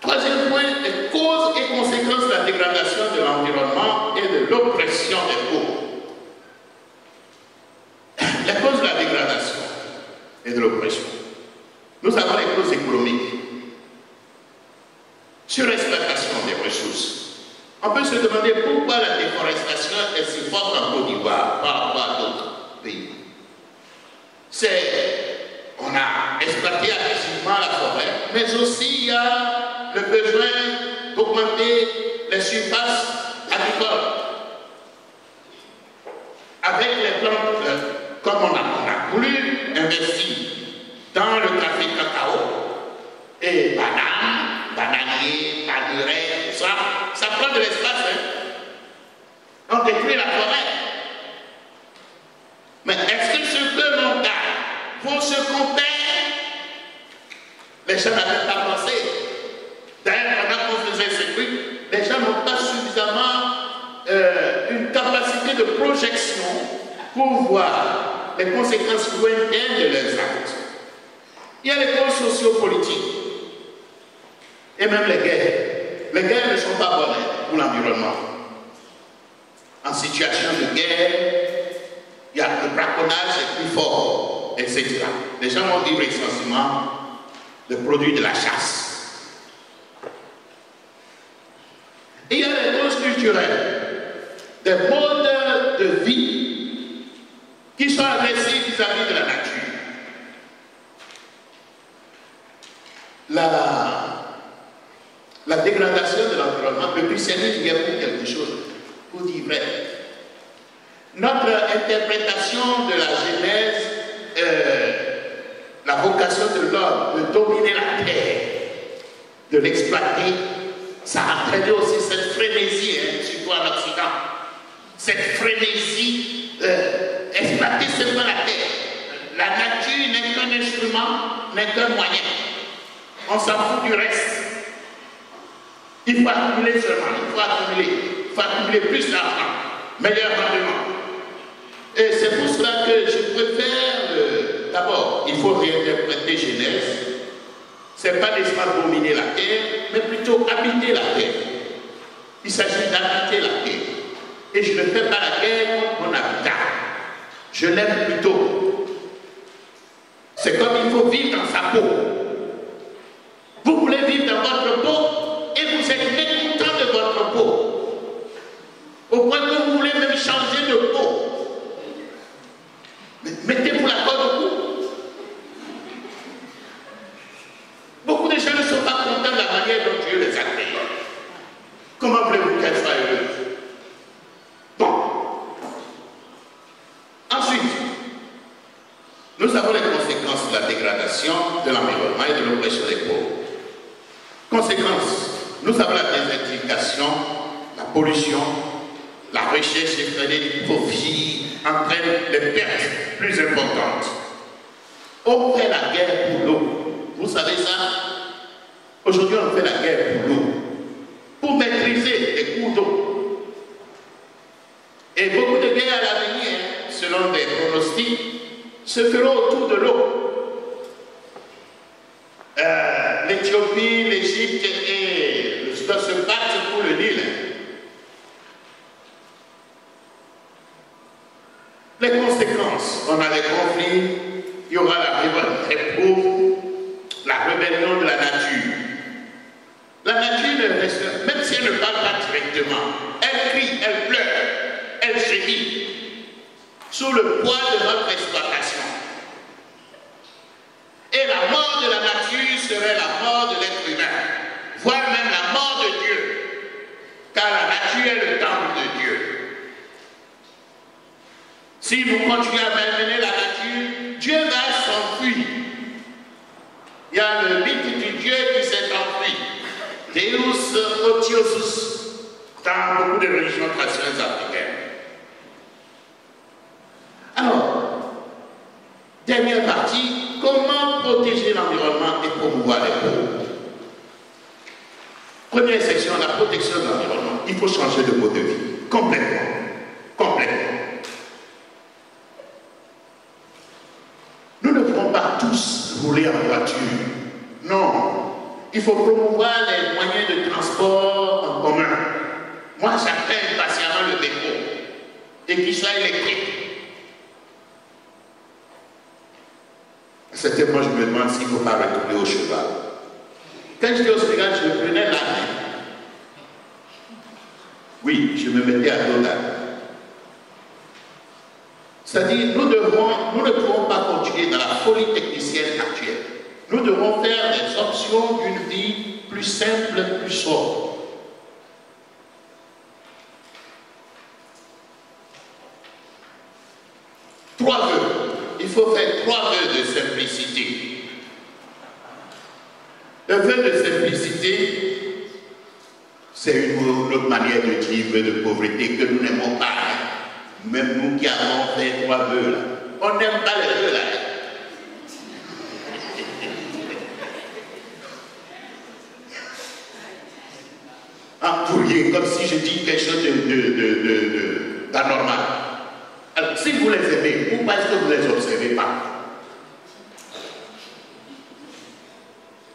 Troisième point, les causes et conséquences de la dégradation de l'environnement et de l'oppression des pauvres. Les causes de la dégradation et de l'oppression. Nous avons les causes économiques. Surexploitation des ressources. On peut se demander pourquoi la déforestation est si forte en Côte d'Ivoire par rapport à d'autres pays. On a exploité agressivement la forêt, mais aussi il y a le besoin d'augmenter les surfaces agricoles. Avec les plantes, comme on a voulu investir dans le café cacao et bananier, palmier, tout ça, ça prend de l'espace. Hein? On détruit la forêt. Mais est-ce que ce que l'on gagne vaut ce qu'on perd? Les gens n'avaient pas pensé. D'ailleurs, pendant qu'on faisait ces trucs, les gens n'ont pas suffisamment une capacité de projection pour voir les conséquences lointaines de leurs actes. Il y a les causes sociopolitiques et même les guerres. Les guerres ne sont pas bonnes pour l'environnement. En situation de guerre, il y a le braconnage est plus fort, etc. Les gens vont vivre essentiellement le produit de la chasse. Et il y a les causes culturelles, des modes de vie qui sont agressifs vis-à-vis de la nature. La dégradation de l'environnement, le christianisme vient pour quelque chose, pour dire vrai. Notre interprétation de la Genèse, la vocation de l'homme de dominer la terre, de l'exploiter, ça a entraîné aussi cette frénésie, surtout en Occident. Cette frénésie, exploiter seulement la terre. La nature n'est qu'un instrument, n'est qu'un moyen. On s'en fout du reste. Il faut accumuler seulement, il faut accumuler plus d'argent, meilleur rendement. Et c'est pour cela que je préfère, d'abord, il faut réinterpréter Genèse, Ce n'est pas nécessairement dominer la terre, mais plutôt habiter la terre. Il s'agit d'habiter la terre. Et je ne fais pas la guerre contre mon habitat. Je l'aime plutôt. C'est comme il faut vivre dans sa peau. Vous voulez vivre dans votre peau et vous êtes mécontent de votre peau. Au point que vous voulez même changer de peau. Mettez-vous la corde au cou. Beaucoup de gens ne sont pas contents de la manière dont Dieu les a créés. Comment voulez-vous qu'elle soit heureuse? Bon. Ensuite, nous avons les conséquences de la dégradation de l'environnement et de l'oppression des pauvres. Conséquences, nous avons la désertification, la pollution, la recherche effrénée du profit entraîne des pertes plus importantes. On fait la guerre pour l'eau. Vous savez ça? Aujourd'hui, on fait la guerre pour l'eau. Pour maîtriser les cours d'eau. Et beaucoup de guerres à l'avenir, selon des pronostics, se feront autour de l'eau. L'Éthiopie, l'Égypte et le Soudan se battent pour le Nil. Les conséquences, on a des conflits, il y aura la révolte des pauvres, la rébellion de la nature. La nature ne reste, même si elle ne parle pas directement, elle crie, elle pleure, elle gémit sous le poids de notre exploitation. Et la mort de la nature serait la mort de l'être humain, voire même la mort de Dieu, car la nature est le temple de Dieu. Si nous continuons à malmener la nature, Dieu va s'enfuir. Il y a le mythe du Dieu qui s'est enfui, Deus Otiosus, dans beaucoup de religions traditionnelles africaines. Alors, dernière partie, comment protéger l'environnement et promouvoir les pauvres? Première section, la protection de l'environnement. Il faut changer de mode de vie, complètement. Complètement. Nous ne pouvons pas tous rouler en voiture. Non. Il faut promouvoir les moyens de transport en commun. Moi, j'appelle patiemment le dépôt et qu'il soit électrique. À certains moments, je me demande s'il ne faut pas retourner au cheval. Quand j'étais au Sénégal, je prenais la main. Oui, je me mettais à dos d'âne. C'est-à-dire, nous ne pouvons pas continuer dans la folie technicienne actuelle. Nous devons faire des options d'une vie plus simple, plus sobre. Trois vœux. Il faut faire 3 vœux de simplicité. Le vœu de simplicité, c'est une autre manière de dire vœu de pauvreté que nous n'aimons pas. Même nous qui avons fait 3 vœux là. On n'aime pas les vœux là. Pour rien, comme si je dis quelque chose d'anormal. Alors, si vous les aimez, pourquoi est-ce que vous ne les observez pas?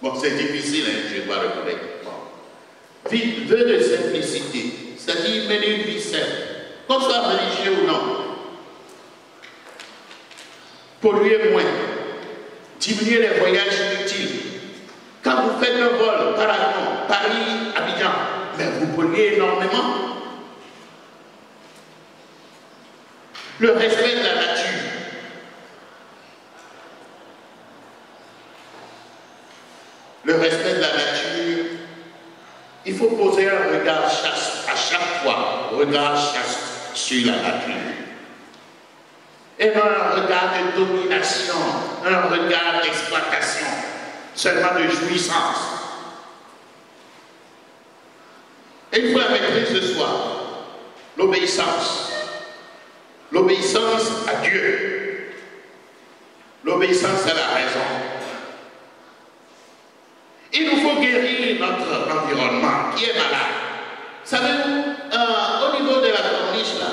Bon, c'est difficile, hein, je dois reconnaître. Bon. Vœu de simplicité, c'est-à-dire mener une vie simple, qu'on soit religieux ou non. Polluer moins, diminuer les voyages inutiles. Quand vous faites un vol par avion, Paris-Abidjan, mais vous polluez énormément. Le respect de la nature. Le respect de la nature, il faut poser un regard chaste à chaque fois, regard chaste sur la nature. Et non un regard de domination, un regard d'exploitation, seulement de jouissance. Et il faut la maîtrise de soi, l'obéissance. L'obéissance à Dieu. L'obéissance à la raison. Il nous faut guérir notre environnement qui est malade. Savez-vous, au niveau de la corniche là,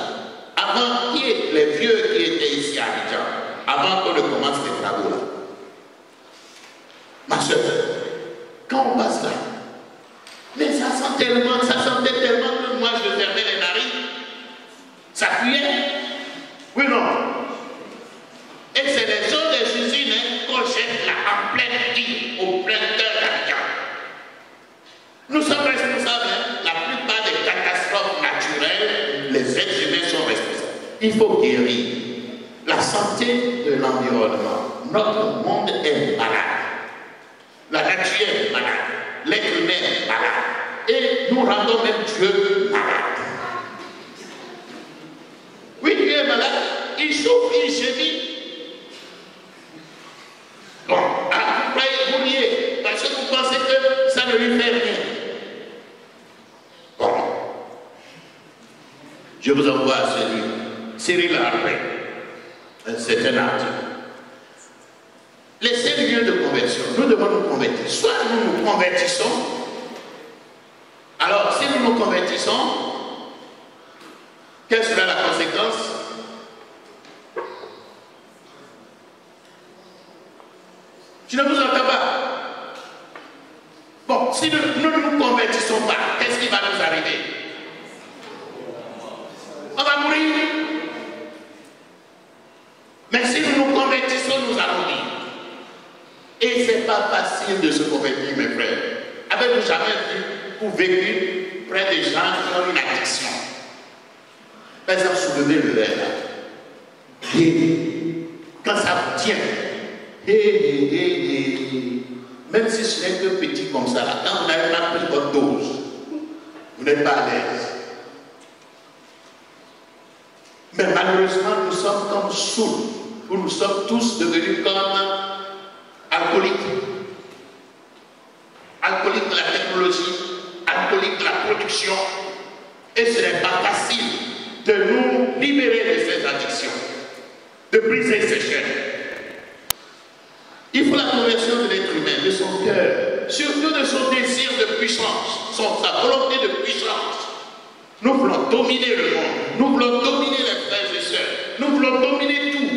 avant qui est les vieux qui étaient ici à Abidjan, avant qu'on ne commence les travaux là, ma soeur, les êtres humains sont responsables. Il faut guérir. La santé de l'environnement. Notre monde est malade. La nature est malade. L'être humain est malade. Et nous rendons même Dieu malade. Oui, Dieu est malade. Il souffre, il gémit. Bon, vous croyez, vous liez, parce que vous pensez que ça ne lui fait rien. Bon. Je vous envoie à ce livre. Cyril Harvey. C'est un article. Les 5 lieux de conversion, nous devons nous convertir. Soit nous nous convertissons. Alors, si nous nous convertissons, quelle sera la conséquence? Je ne vous entends pas. Bon, si nous ne nous convertissons pas, qu'est-ce qui va nous arriver? On va mourir. Mais si nous nous convertissons, nous allons vivre. Et ce n'est pas facile de se convertir, mes frères. Avez-vous jamais vu ou vécu près des gens qui ont une addiction? Par exemple, soulevez le verre. Et quand ça vous tient, même si ce n'est que petit comme ça, là, quand vous n'avez pas pris votre dose, vous n'êtes pas à l'aise. Mais malheureusement, nous sommes comme saouls, où nous sommes tous devenus comme alcooliques. Alcooliques de la technologie, alcooliques de la production. Et ce n'est pas facile de nous libérer de ces addictions, de briser ces chaînes. Il faut la conversion de l'être humain, de son cœur, surtout de son désir de puissance, sa volonté de puissance. Nous voulons dominer le monde, nous voulons dominer les frères et sœurs, nous voulons dominer tout.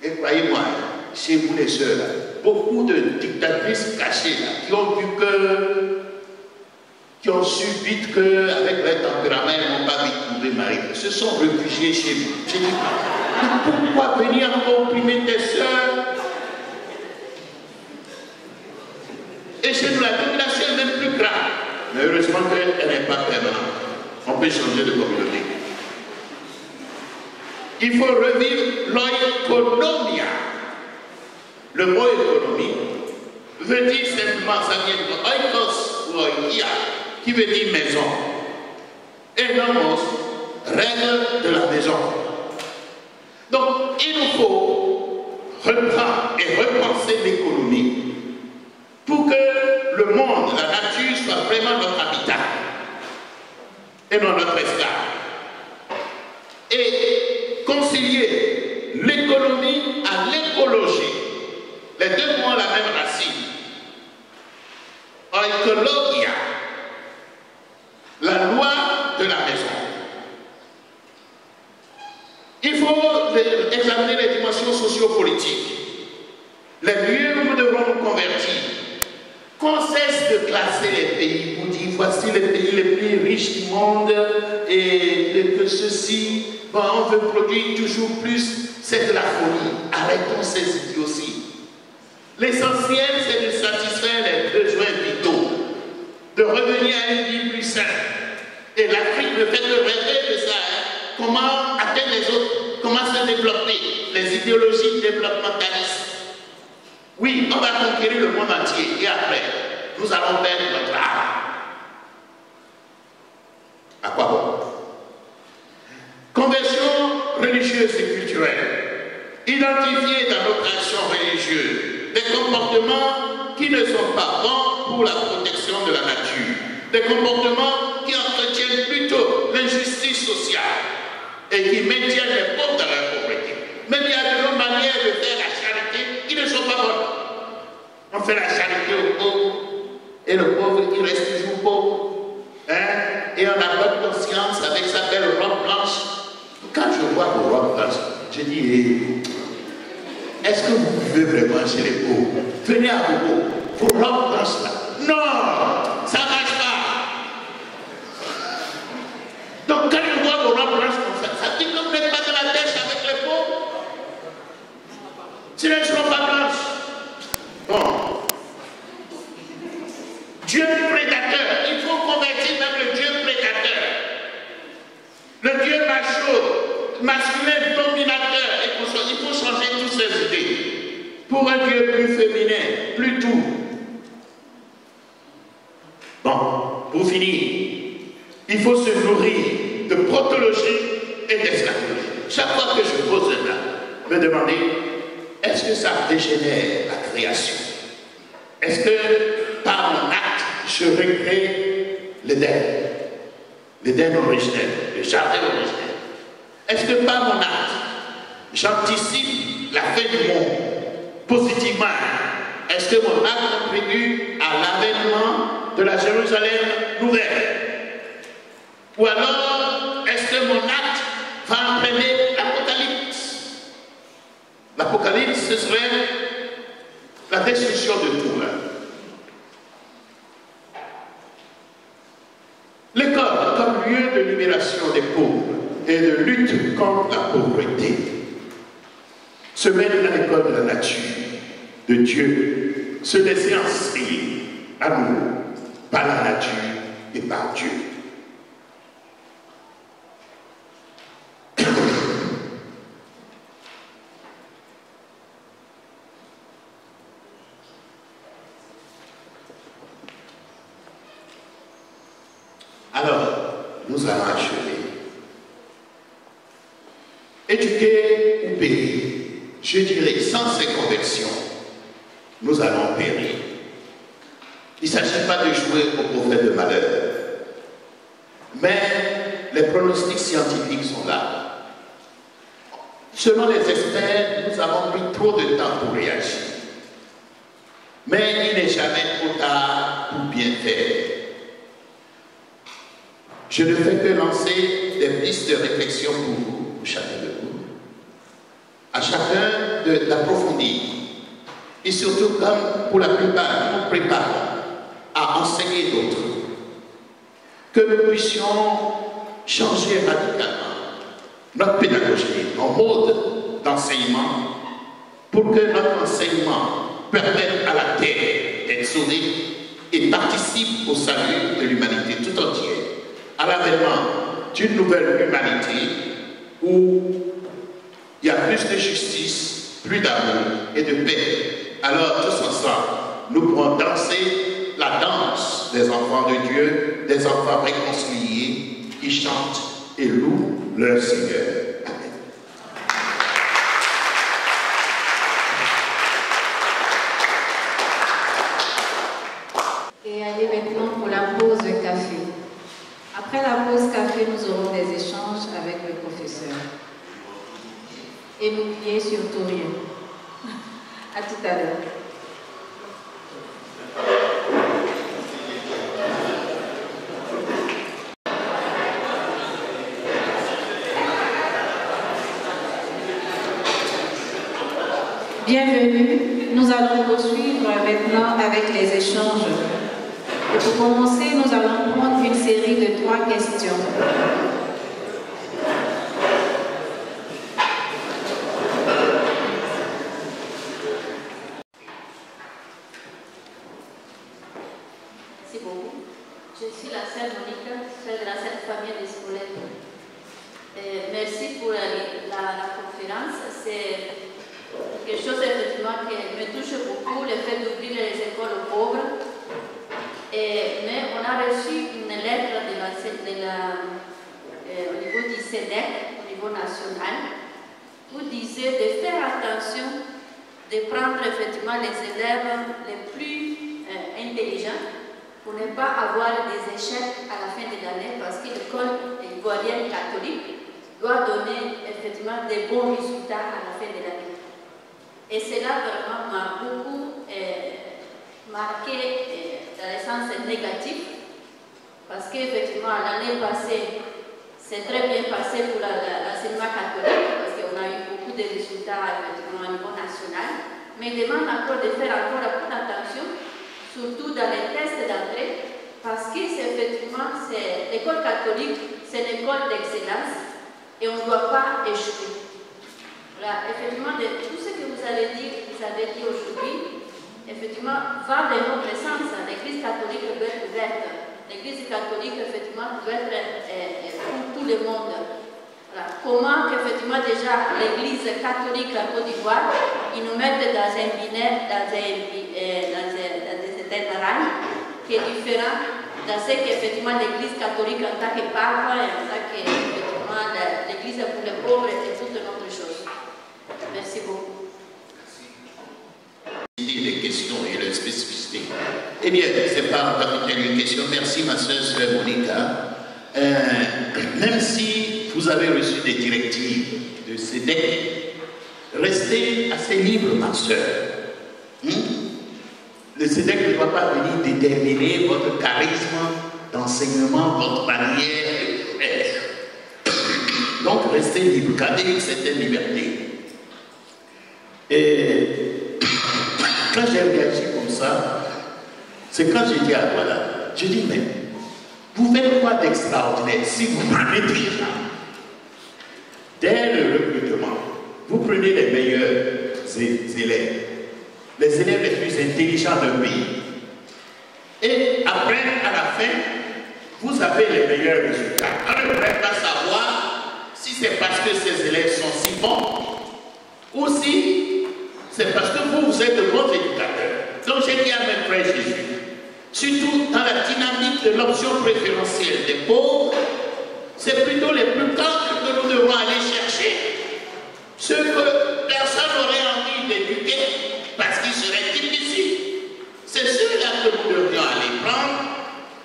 Et croyez-moi, chez vous les sœurs, beaucoup de dictatrices cachées là, qui ont su vite qu'avec leur tempérament, ils n'ont pas vite trouvé mari, se sont réfugiés chez vous. J'ai dit, mais pourquoi venir opprimer tes sœurs? Et chez nous, la domination est même plus grave. Mais heureusement qu'elle n'est pas permanente. On peut changer de communauté. Il faut revivre l'oikonomia. Le mot économie veut dire simplement, ça vient de oikos ou oikia, qui veut dire maison. Et nomos, règle de la maison. Donc, il nous faut reprendre et repenser l'économie pour que le monde, la nature, soit vraiment notre habitat et non notre esclave. Et concilier l'économie à l'écologie. Les deux mots ont la même racine. Oikologia, la loi de la maison. Il faut examiner les dimensions sociopolitiques, les lieux où nous devrons nous convertir. Qu'on cesse de classer les pays pour dire voici les pays les plus riches du monde et que ceci, bon, on veut produire toujours plus, c'est de la folie. Arrêtons ces idioties. L'essentiel, c'est de satisfaire les besoins vitaux, de revenir à une vie plus saine. Et l'Afrique ne fait que rêver de ça. Comment atteindre les autres, comment se développer, les idéologies développementalistes. Oui, on va conquérir le monde entier et après, nous allons perdre notre âme. À quoi bon? Conversion religieuse et culturelle. Identifier dans notre action religieuse des comportements qui ne sont pas bons pour la protection de la nature. Des comportements qui entretiennent plutôt l'injustice sociale et qui maintiennent les pauvres dans leur pauvreté. Même il y a de nos manières de faire la charité qui ne sont pas bonnes. On fait la charité aux pauvres et le pauvre il reste toujours pauvre. Hein? Et on a bonne conscience avec sa belle robe blanche. Quand je vois vos robes blanches, je dis, est-ce que vous vivez vraiment chez les pauvres? Venez à vos robes blanches là. Non, ça ne marche pas. Donc quand je vois vos robes blanches comme ça dit que vous n'êtes pas de la dèche avec les pauvres. Sinon, elles ne seront pas blanches. Bon. Dieu prédateur. Il faut convertir même le Dieu prédateur. plus tout. Bon, pour finir, il faut se nourrir de protologie et d'eschatologie. Chaque fois que je pose un acte, me demander, est-ce que ça régénère la création? Est-ce que par mon acte, je recrée l'Éden originel, le jardin originel? Est-ce que par mon acte, j'anticipe la fin du monde positivement? Est-ce que mon acte contribue à l'avènement de la Jérusalem nouvelle? Ou alors, est-ce que mon acte va entraîner l'Apocalypse? L'Apocalypse, ce serait la destruction de tout. L'école comme lieu de libération des pauvres et de lutte contre la pauvreté se mettre à l'école de la nature, de Dieu, se laisser enseigner à nous par la nature et par Dieu. Alors, nous allons achever. Éduquer ou périr, je dirais sans ces conversions, nous allons périr. Il ne s'agit pas de jouer au prophète de malheur, mais les pronostics scientifiques sont là. Selon les experts, nous avons pris trop de temps pour réagir. Mais il n'est jamais trop tard pour bien faire. Je ne fais que lancer des pistes de réflexion pour vous, pour chacun de vous. À chacun d'approfondir. Et surtout, comme pour la plupart, nous préparons à enseigner d'autres. Que nous puissions changer radicalement notre pédagogie, nos modes d'enseignement, pour que notre enseignement permette à la terre d'être sauvée et participe au salut de l'humanité tout entière, à l'avènement d'une nouvelle humanité où il y a plus de justice, plus d'amour et de paix. Alors, tous ensemble, nous pourrons danser la danse des enfants de Dieu, des enfants réconciliés qui chantent et louent leur Seigneur. Amen. Et allez maintenant pour la pause café. Après la pause café, nous aurons des échanges avec le professeur. Et n'oubliez surtout rien. À tout à l'heure. Bienvenue. Nous allons poursuivre maintenant avec les échanges. Et pour commencer, nous allons prendre une série de 3 questions. Merci beaucoup. Je suis la sœur Monica, sœur de la Sainte Famille des Scolaires. Merci pour la conférence. C'est quelque chose effectivement qui me touche beaucoup, le fait d'ouvrir les écoles aux pauvres. Mais on a reçu une lettre au niveau du SEDEC, au niveau national, où disait de faire attention, de prendre effectivement les élèves les plus intelligents pour ne pas avoir des échecs à la fin de l'année, parce que l'école ivoirienne catholique doit donner effectivement des bons résultats à la fin de l'année. Et cela vraiment m'a beaucoup marqué dans le sens négatif, parce qu'effectivement l'année passée, c'est très bien passé pour l'enseignement catholique, parce qu'on a eu beaucoup de résultats effectivement au niveau national, mais il demande encore de faire encore beaucoup d'attention, surtout dans les tests d'entrée, parce que effectivement l'école catholique, c'est une école d'excellence et on ne doit pas échouer. Voilà, effectivement, de tout ce que vous avez dit aujourd'hui, effectivement, va dans notre sens. L'Église catholique doit être ouverte. L'Église catholique, effectivement, doit être pour tout le monde. Voilà. Comment, effectivement, déjà, l'Église catholique en Côte d'Ivoire, ils nous mettent dans un binaire, dans un certain rail qui est différent dans ce qu'effectivement l'Église catholique en tant que pape et en tant que l'Église pour les pauvres et toute une autre chose. Merci beaucoup. Les questions et les spécificités. Eh bien, c'est pas en tant que telle une question. Merci ma soeur Monica. Même si vous avez reçu des directives de SEDEC, restez assez libre, ma soeur. Le SEDEC ne doit pas venir déterminer votre charisme d'enseignement, votre manière de faire. Donc, restez libre, gardez une certaine liberté. Et quand j'ai réagi comme ça, c'est quand j'ai dit à voilà, je dis mais vous faites quoi d'extraordinaire si vous prenez déjà dès le recrutement, vous prenez les meilleurs élèves, les élèves les plus intelligents d'un pays, et après à la fin vous avez les meilleurs résultats. On ne pourrait pas savoir si c'est parce que ces élèves sont si bons ou si c'est parce que vous êtes de bons éducateurs. Donc j'ai dit à mes frères Jésus, surtout dans la dynamique de l'option préférentielle des pauvres, c'est plutôt les plus cancres que nous devons aller chercher. Ceux que personne n'aurait envie d'éduquer parce qu'ils seraient difficiles. C'est ceux-là que nous devrions aller prendre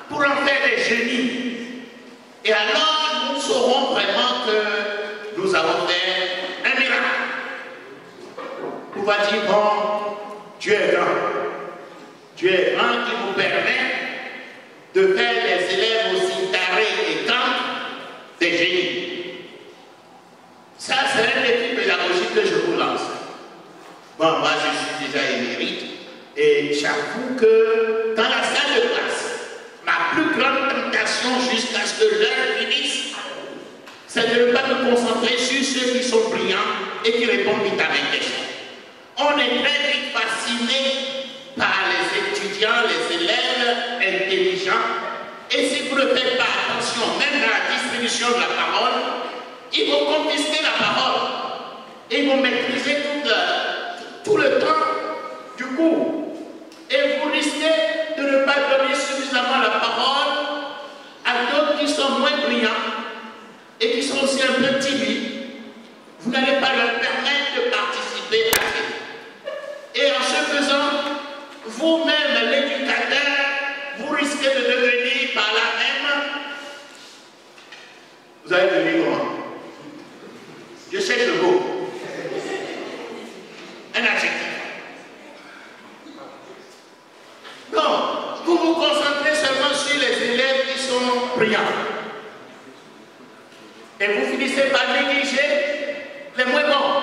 pour en faire des génies. Et alors nous saurons vraiment que nous avons fait un miracle. On va dire, bon, Dieu est grand. Dieu est grand qui nous permet de faire des élèves aussi tarés et cancres des génies. Ça, c'est un défi pédagogique que je vous lance. Bon, moi, je suis déjà émérite et j'avoue que dans la salle de classe, ma plus grande tentation jusqu'à ce que l'heure finisse, c'est de ne pas me concentrer sur ceux qui sont brillants et qui répondent vite à mes questions. On est très vite fasciné par les étudiants, les élèves intelligents. Et si vous ne faites pas attention, même dans la distribution de la parole, ils vont confisquer la parole. Et ils vont maîtriser tout le temps du cours. Et vous risquez de ne pas donner suffisamment la parole à d'autres qui sont moins brillants et qui sont aussi un peu timides. Vous n'allez pas leur permettre de participer à ça. Et en ce faisant, vous-même, l'éducateur, vous risquez de devenir par là même. Vous allez devenir comment? Je cherche le mot. Un adjectif. Donc, vous vous concentrez seulement sur les élèves qui sont brillants. Et vous finissez par négliger les moins bons.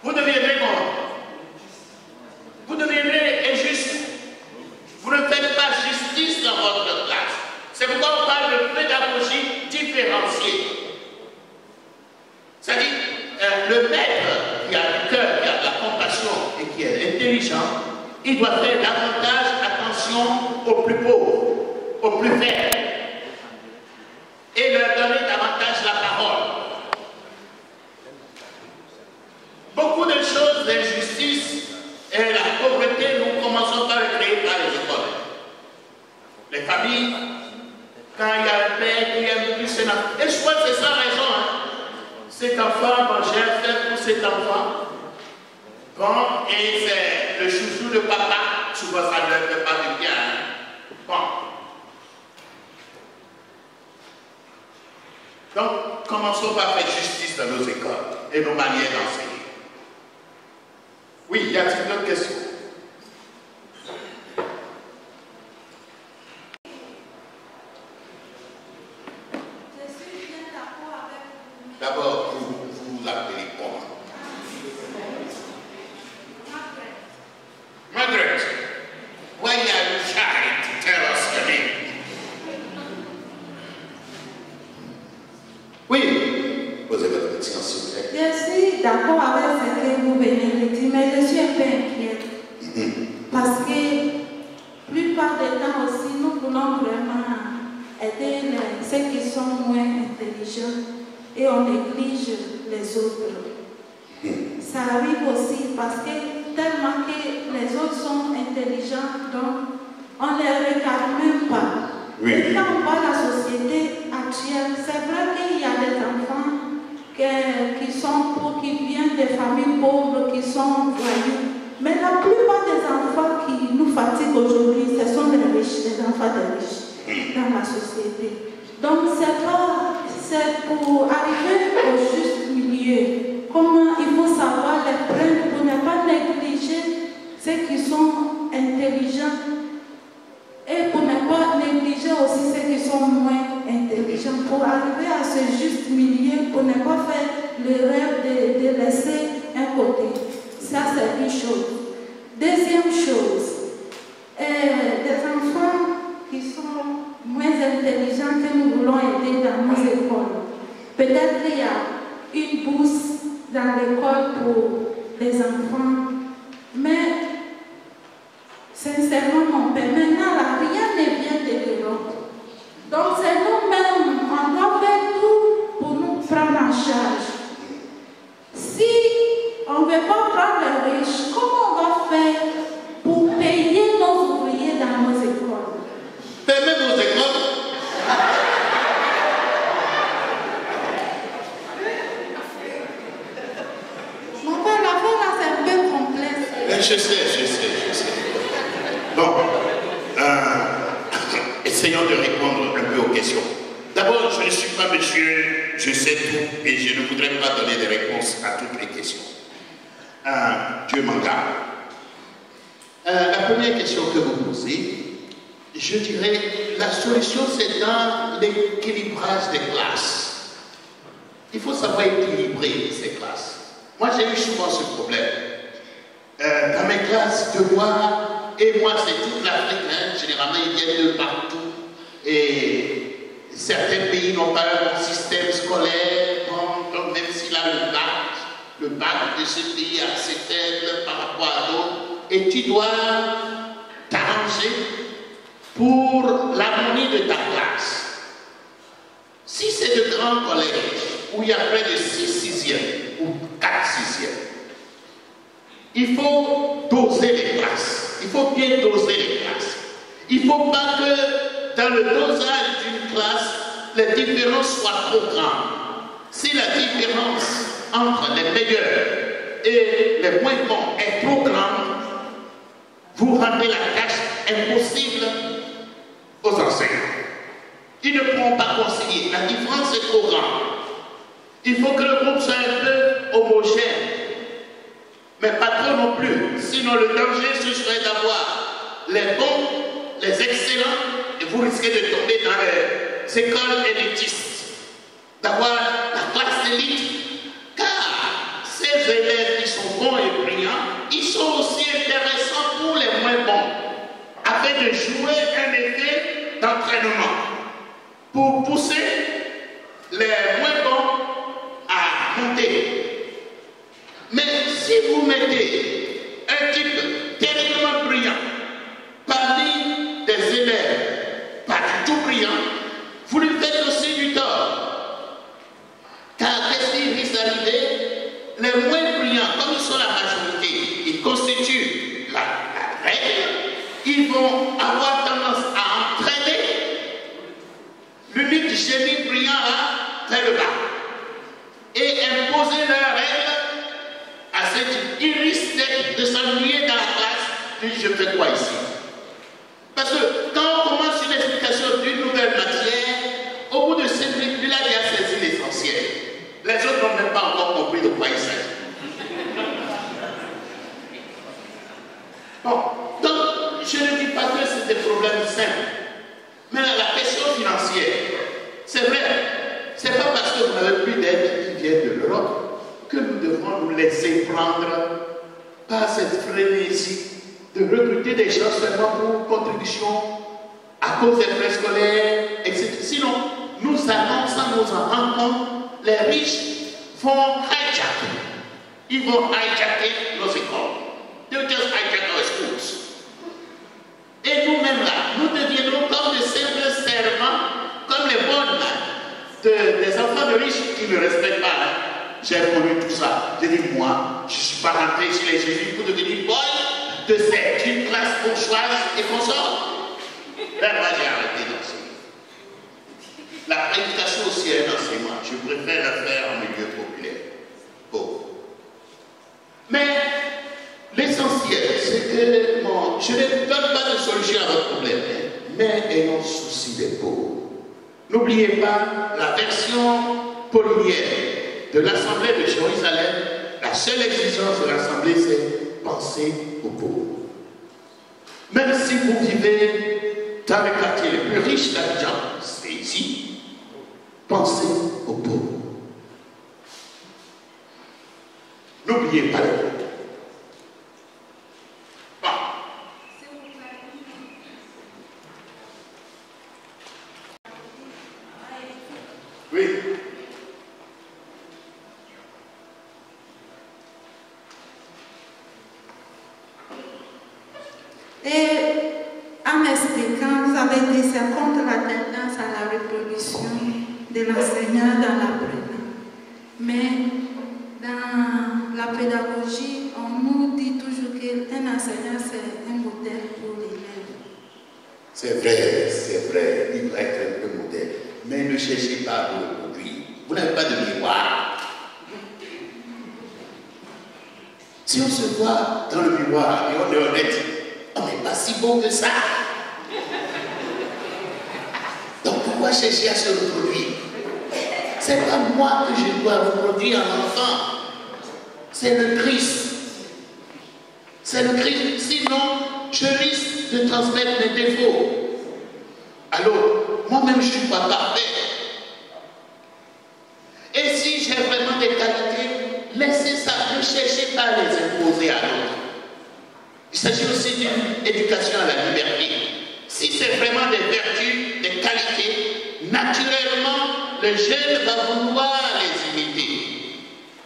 Vous deviendrez comment? Vous deviendrez injuste. Vous ne faites pas justice dans votre classe. C'est pourquoi on parle de pédagogie différenciée. C'est-à-dire, le maître qui a du cœur, qui a de la compassion et qui est intelligent, il doit faire davantage attention aux plus pauvres, aux plus faibles, et leur donner davantage la parole. Beaucoup de choses d'injustice et la pauvreté, nous commençons par le créer par les écoles. Les familles, quand il y a un père qui aime plus un enfant, et je crois que c'est sans raison, hein. Cet enfant, j'ai fait pour cet enfant. Bon, et c'est le chouchou de papa, souvent ça ne leur fait pas du bien. Hein. Bon. Donc, commençons par faire justice dans nos écoles et nos manières d'enseigner. Oui, y a-t-il d'autres questions? Je suis bien d'accord avec vous. D'abord, vous appelez comment? Margaret, why are you shy to tell us your name? Oui, posez votre question, s'il vous plaît. Je suis d'accord avec ce que vous venez de dire, mais je suis un peu inquiète. Parce que, plupart des temps aussi, nous voulons vraiment aider ceux qui sont moins intelligents et on néglige les autres. ça arrive aussi parce que tellement que les autres sont intelligents, donc on ne les regarde même pas. Oui. Et quand on voit la société actuelle, c'est vrai qu'il y a des enfants qui viennent des familles pauvres, qui sont voyous. Mais la plupart des enfants qui nous fatiguent aujourd'hui, ce sont les riches, les enfants des riches dans la société. Donc c'est pour arriver au juste milieu. Comment il faut savoir les prendre pour ne pas négliger ceux qui sont intelligents et pour ne pas négliger aussi ceux qui sont moins intelligents. Pour arriver à ce juste milieu, pour ne pas faire le rêve de laisser un côté. Ça, c'est une chose. Deuxième chose, des enfants qui sont moins intelligents que nous voulons aider dans nos écoles. Peut-être qu'il y a une bourse dans l'école pour les enfants, mais sincèrement, mon père, maintenant, là, rien ne vient de l'Europe. Donc, c'est nous-mêmes, on doit faire tout pour nous prendre en charge. Si on ne veut pas prendre les riches, comment on va faire pour payer nos ouvriers dans nos écoles? Payer nos écoles? Mon père, l'affaire là, c'est un peu complexe. Je sais. Bon, essayons de répondre un peu aux questions. D'abord, je ne suis pas monsieur, je sais tout et je ne voudrais pas donner des réponses à toutes les questions. Dieu m'en garde. La première question que vous posez, je dirais, la solution c'est dans l'équilibrage des classes. Il faut savoir équilibrer ces classes. Moi j'ai eu souvent ce problème. Dans mes classes, de voir, et moi c'est toute l'Afrique, hein, généralement ils viennent de partout. Et certains pays n'ont pas un bon système scolaire, donc même s'il a le bac de ce pays acceptable par rapport à d'autres, et tu dois t'arranger pour l'harmonie de ta classe. Si c'est de grands collèges où il y a près de 6 sixièmes ou 4 sixièmes, il faut doser les classes. Il faut bien doser les classes. Il ne faut pas que dans le dosage d'une classe, les différences soient trop grandes. Si la différence entre les meilleurs et les moins bons est trop grande, vous rendez la tâche impossible aux enseignants. Ils ne pourront pas concilier. La différence est trop grande. Il faut que le groupe soit un peu homogène, mais pas trop non plus. Sinon, le danger, ce serait d'avoir les bons, les excellents, et vous risquez de tomber dans les écoles élitistes, d'avoir la classe élite, car ces élèves qui sont bons et brillants, ils sont aussi intéressants pour les moins bons, afin de jouer un effet d'entraînement, pour pousser les moins bons à monter. Mais si vous mettez un type terriblement brillant parmi des élèves pas du tout brillants, vous lui faites aussi du tort. Car qu'est-ce qui risque d'arriver? Les moins brillants, comme ils sont la majorité, ils constituent la règle, ils vont avoir tendance à entraîner l'unique génie brillant là vers le bas et imposer leurs règles à ce type. Ils risquent de s'ennuyer dans la classe. Puis je fais quoi ici? Parce que quand on commence une explication d'une nouvelle matière, au bout de 5 minutes, il a déjà saisi l'essentiel. Les autres n'ont même pas encore compris de quoi il s'agit. Bon, donc je ne dis pas que c'est des problèmes simples. Mais la question financière, c'est vrai, c'est pas parce que vous n'avez plus d'aide qui viennent de l'Europe que nous devons nous laisser prendre par cette frénésie de recruter des gens seulement pour contribution à cause des frais scolaires, etc. Sinon, nous allons, sans nous en rendre compte, les riches vont hijacker. Ils vont hijacker nos écoles. They'll just hijack our schools. Et nous-mêmes là, nous deviendrons comme de simples servants, comme les bonnes des enfants de riches qui ne respectent pas. J'ai connu tout ça. J'ai dit, moi, je suis pas rentré chez les Jésuites pour devenir Paul de cette classe bourgeoise et consort. Là, moi, j'ai arrêté d'enseigner. La prédication aussi est un enseignement. Je préfère la faire en milieu populaire. Bon. Mais l'essentiel, c'est que je ne donne pas de solution à votre problème, mais ayons souci des pauvres. N'oubliez pas la version paulinière de l'Assemblée de Jérusalem. La seule exigence de l'Assemblée, c'est penser aux pauvres. Même si vous vivez dans les quartiers les plus riches d'Abidjan, c'est ici, pensez aux pauvres. N'oubliez pas les pauvres. Oui. Et en expliquant, vous avez dit c'est contre la tendance à la reproduction de l'enseignant dans l'apprenant. Mais dans la pédagogie, on nous dit toujours qu'un enseignant c'est un modèle pour l'élève. C'est vrai, il doit être un modèle. Mais ne cherchez pas à le reproduire. Vous n'avez pas de miroir. Si on se voit dans le miroir et on est honnête, on n'est pas si bon que ça. Donc pourquoi chercher à se reproduire? C'est pas moi que je dois reproduire un enfant. C'est le Christ. C'est le Christ. Sinon, je risque de transmettre mes défauts. Alors, moi-même, je ne suis pas parfait. Et si j'ai vraiment des qualités, laissez ça, ne cherchez pas à les imposer à l'autre. Il s'agit aussi d'une éducation à la liberté. Si c'est vraiment des vertus, des qualités, naturellement, le jeune va vouloir les imiter.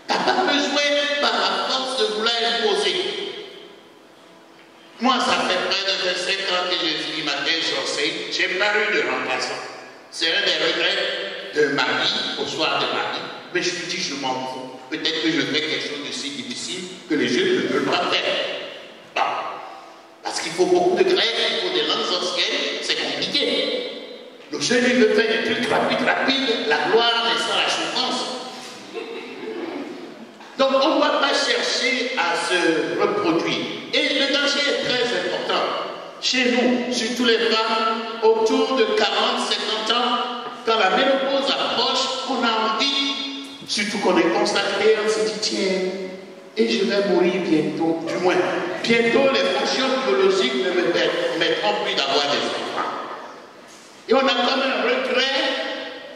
Tu n'as pas besoin, par la force, de vouloir imposer. Moi, ça fait près de 25 ans que je suis matin, j'enseigne, j'ai pas eu de remplaçant. C'est un des regrets de ma vie, au soir de ma vie. Mais je me dis, je m'en fous. Peut-être que je fais quelque chose de si difficile que les jeunes ne veulent pas faire. Bon. Parce qu'il faut beaucoup de grec, il faut des langues anciennes, c'est compliqué. Le jeune, il veut faire des trucs rapides, la gloire et sans la souffrance. Donc on ne doit pas chercher à se reproduire. Et le danger est très important. Chez nous, surtout les femmes, autour de 40, 50 ans, quand la ménopause approche, on a envie, surtout qu'on est consacré, on se dit tiens, et je vais mourir bientôt, du moins. Bientôt, les fonctions biologiques ne me permettront plus d'avoir des enfants. Et on a comme un regret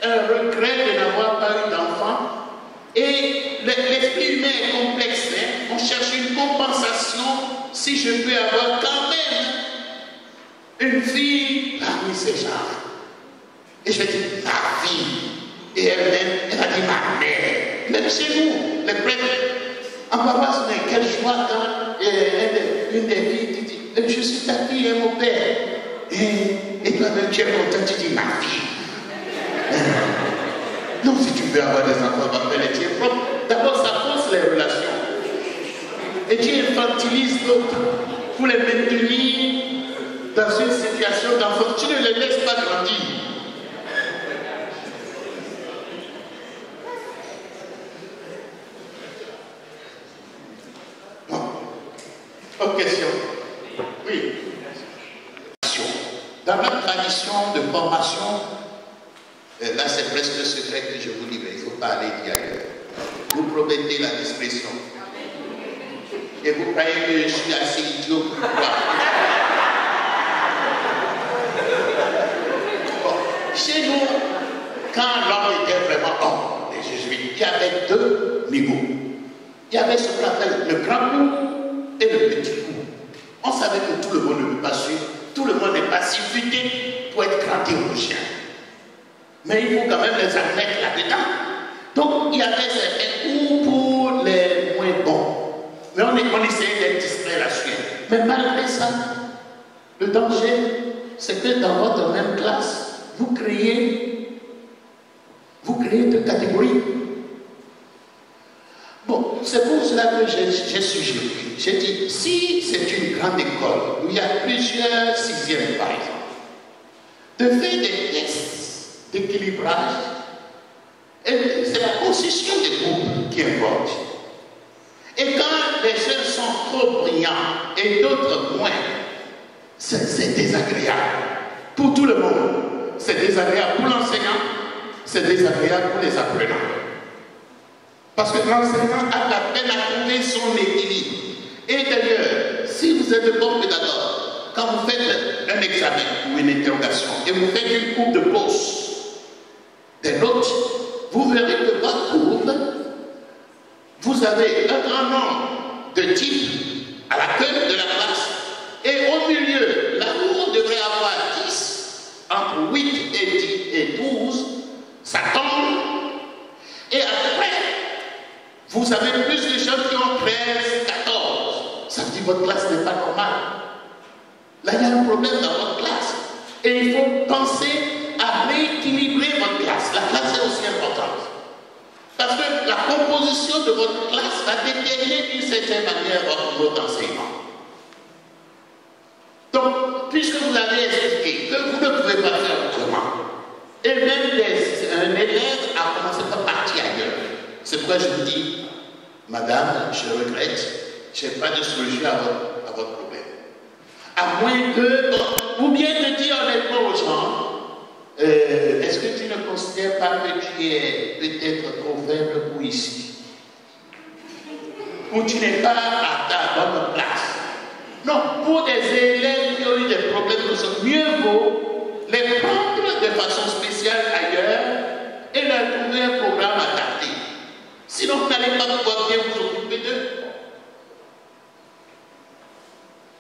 de n'avoir pas eu d'enfants. Et l'esprit humain est complexe. Hein? On cherche une compensation si je peux avoir quand même une fille parmi ces gens. Et je dis ma fille. Et elle-même, elle a dit ma mère. Même chez nous, les prêtres, on va voir quelle joie quand une des filles dit je suis ta fille et mon père. Et toi-même, tu es content, tu dis ma fille. Non, si tu veux avoir des enfants, va faire les tiens propres. D'abord, ça pose les relations. Et tu infantilises l'autre pour les maintenir dans une situation d'enfant. Tu ne les laisses pas grandir. Bon. Autre question. Oui. Dans notre tradition de formation, là c'est presque le secret que je vous dis, mais il ne faut pas aller dire ailleurs. Vous promettez la discrétion. Et vous croyez que je suis assez idiot pour le voir. Bon. Chez nous, quand l'homme était vraiment homme, les jésuites, il y avait deux niveaux. Il y avait ce qu'on appelle le grand coup et le petit coup. On savait que tout le monde ne peut pas suivre, tout le monde n'est pas si futé pour être grand théologien. Mais il faut quand même les admettre là-dedans. Donc il y avait certains coups pour les moins bons. Mais on essayait d'être distrait là-dessus. Mais malgré ça, le danger, c'est que dans votre même classe, vous créez deux catégories. Bon, ce C'est pour cela que j'ai suggéré. J'ai dit, si c'est une grande école où il y a plusieurs sixièmes par exemple, de faire des tests d'équilibrage, c'est la position des groupes qui importe. Et quand les jeunes sont trop brillants et d'autres moins, c'est désagréable pour tout le monde. C'est désagréable pour l'enseignant, c'est désagréable pour les apprenants. Parce que l'enseignant a la peine à trouver son équilibre. Et d'ailleurs, si vous êtes bon pédagogue, quand vous faites un examen ou une interrogation et vous faites une courbe de Gauss, des notes, vous verrez que votre courbe, vous avez un grand nombre de types à la queue de la classe. Et au milieu, là où on devrait avoir 10, entre 8 et 12, ça tombe. Et après, vous avez plus de gens qui ont 13, 14. Ça veut dire que votre classe n'est pas normale. Là, il y a un problème dans votre classe. Et il faut penser à rééquilibrer votre classe. La classe est aussi importante. Parce que la composition de votre classe va déterminer d'une certaine manière votre niveau d'enseignement. Donc, puisque vous avez expliqué que vous ne pouvez pas faire autrement, et même un élève a commencé par partir ailleurs. C'est pourquoi je vous dis, madame, je regrette, je n'ai pas de solution à votre problème. À moins que, ou bien de dire honnêtement aux gens, est-ce que tu ne considères pas que tu es peut-être trop faible pour ici? Ou tu n'es pas à ta bonne place? Non, pour des élèves qui ont eu des problèmes, mieux vaut les prendre de façon spéciale ailleurs et leur trouver un programme adapté. Sinon, vous n'allez pas pouvoir bien vous occuper d'eux.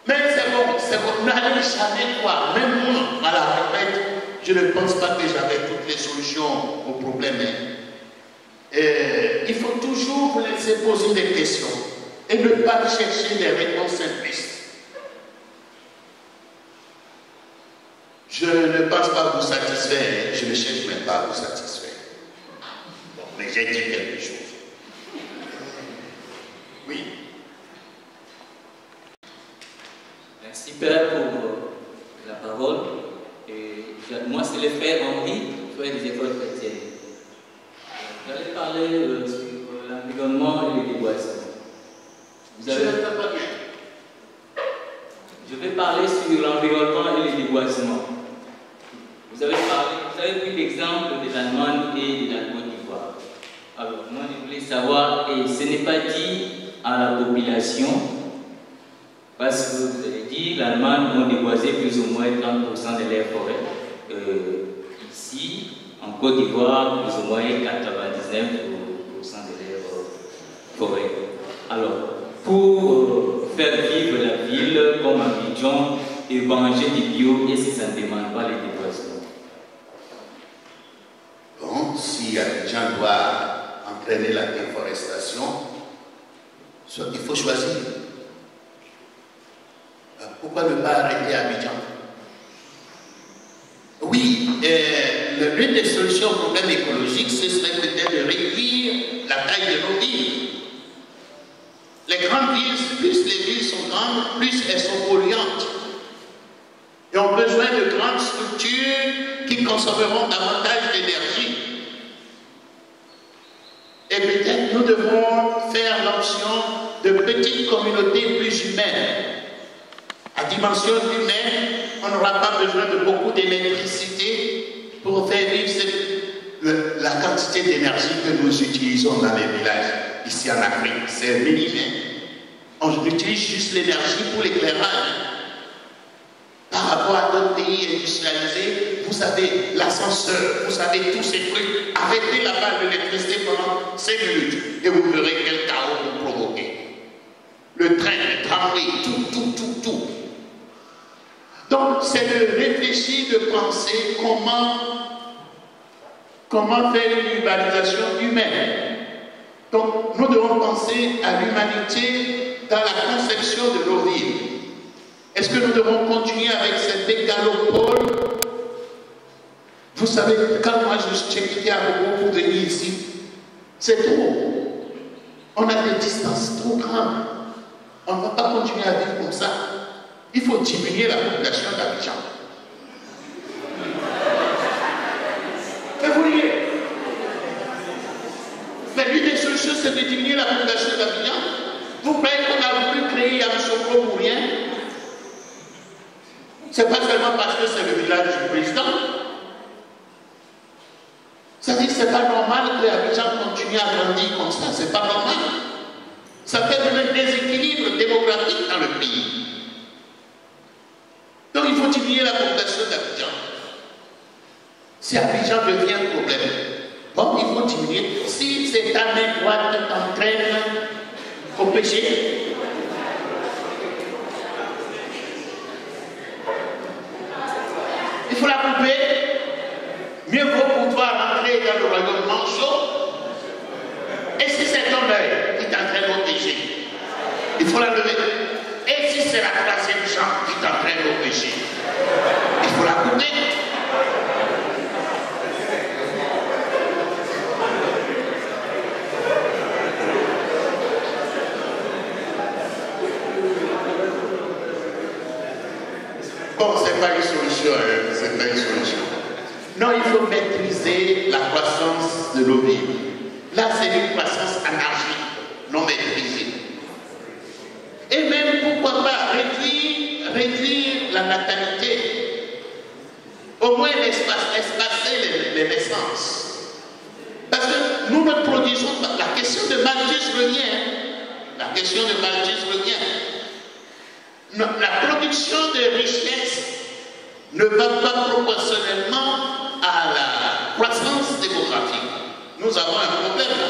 Mais c'est bon, n'allez jamais voir. Même moi, à la retraite, je ne pense pas que j'avais toutes les solutions aux problèmes. Il faut toujours vous laisser poser des questions et ne pas chercher des réponses simplistes. Je ne pense pas vous satisfaire, je ne cherche même pas à vous satisfaire. Bon, mais j'ai dit quelque chose. Oui. Merci Père pour la parole. Moi, c'est le frère Henri, frère des écoles chrétiennes. J'allais parler sur l'environnement et le déboisement. Je vais parler sur l'environnement et le déboisement. Vous avez pris l'exemple de l'Allemagne et de la Côte d'Ivoire. Alors, moi, je voulais savoir, et ce n'est pas dit à la population, parce que vous avez dit, l'Allemagne a déboisé plus ou moins 30% de l'air forêt. Ici, en Côte d'Ivoire, plus ou moins 99% de l'air forêt. Alors, pour faire vivre la ville comme Abidjan et manger du bio, est-ce que ça ne demande pas les déboisements? Bon, si Abidjan doit entraîner la déforestation, il faut choisir. Pourquoi ne pas arrêter Abidjan? Oui, l'une des solutions au problème écologique, ce serait peut-être de réduire la taille de nos villes. Les grandes villes, plus les villes sont grandes, plus elles sont polluantes. Et ont besoin de grandes structures qui consommeront davantage d'énergie. Et peut-être nous devrons faire l'option de petites communautés plus humaines. À dimension humaine, on n'aura pas besoin de beaucoup d'électricité pour faire vivre la quantité d'énergie que nous utilisons dans les villages. Ici en Afrique, c'est minime. On utilise juste l'énergie pour l'éclairage. Par rapport à d'autres pays industrialisés, vous avez l'ascenseur, vous avez tous ces trucs. Arrêtez la balle de l'électricité pendant 5 minutes et vous verrez quel chaos vous provoquez. Le train, le tramway, tout. Donc, c'est de réfléchir, de penser comment faire une urbanisation humaine. Donc, nous devons penser à l'humanité dans la conception de nos villes. Est-ce que nous devons continuer avec cette mégalopole? Vous savez, quand moi j'ai quitté Agogo pour venir ici, c'est trop. On a des distances trop grandes. On ne va pas continuer à vivre comme ça. Il faut diminuer la population d'Abidjan. Mais vous voyez, mais l'une des solutions, c'est de diminuer la population d'Abidjan. Vous croyez qu'on a voulu créer Yamoussoukro pour rien? C'est pas seulement parce que c'est le village du président. C'est-à-dire que c'est pas normal que Abidjan continue à grandir comme ça. C'est pas normal. Ça fait un déséquilibre démographique dans le pays. Donc il faut diminuer la population d'Abidjan. Si Abidjan devient un problème, bon, il faut diminuer. Si cette main droite t'entraîne au péché, il faut la couper. Mieux vaut pour toi rentrer dans le royaume manchot. Et si c'est ton œil qui t'entraîne au péché, il faut la lever. Et si c'est la troisième jambe qui t'entraîne au péché, il faut la couper. Bon, c'est pas une solution, c'est pas une solution. Non, il faut maîtriser la croissance de l'eau vive. Là, c'est une croissance anarchique, non maîtrisée. Et même, pourquoi pas, réduire la natalité. Au moins, espacer les naissances. Parce que nous ne produisons pas. La question de Malthus revient. La question de Malthus revient. La production de richesses ne va pas proportionnellement à la croissance démographique. Nous avons un problème là.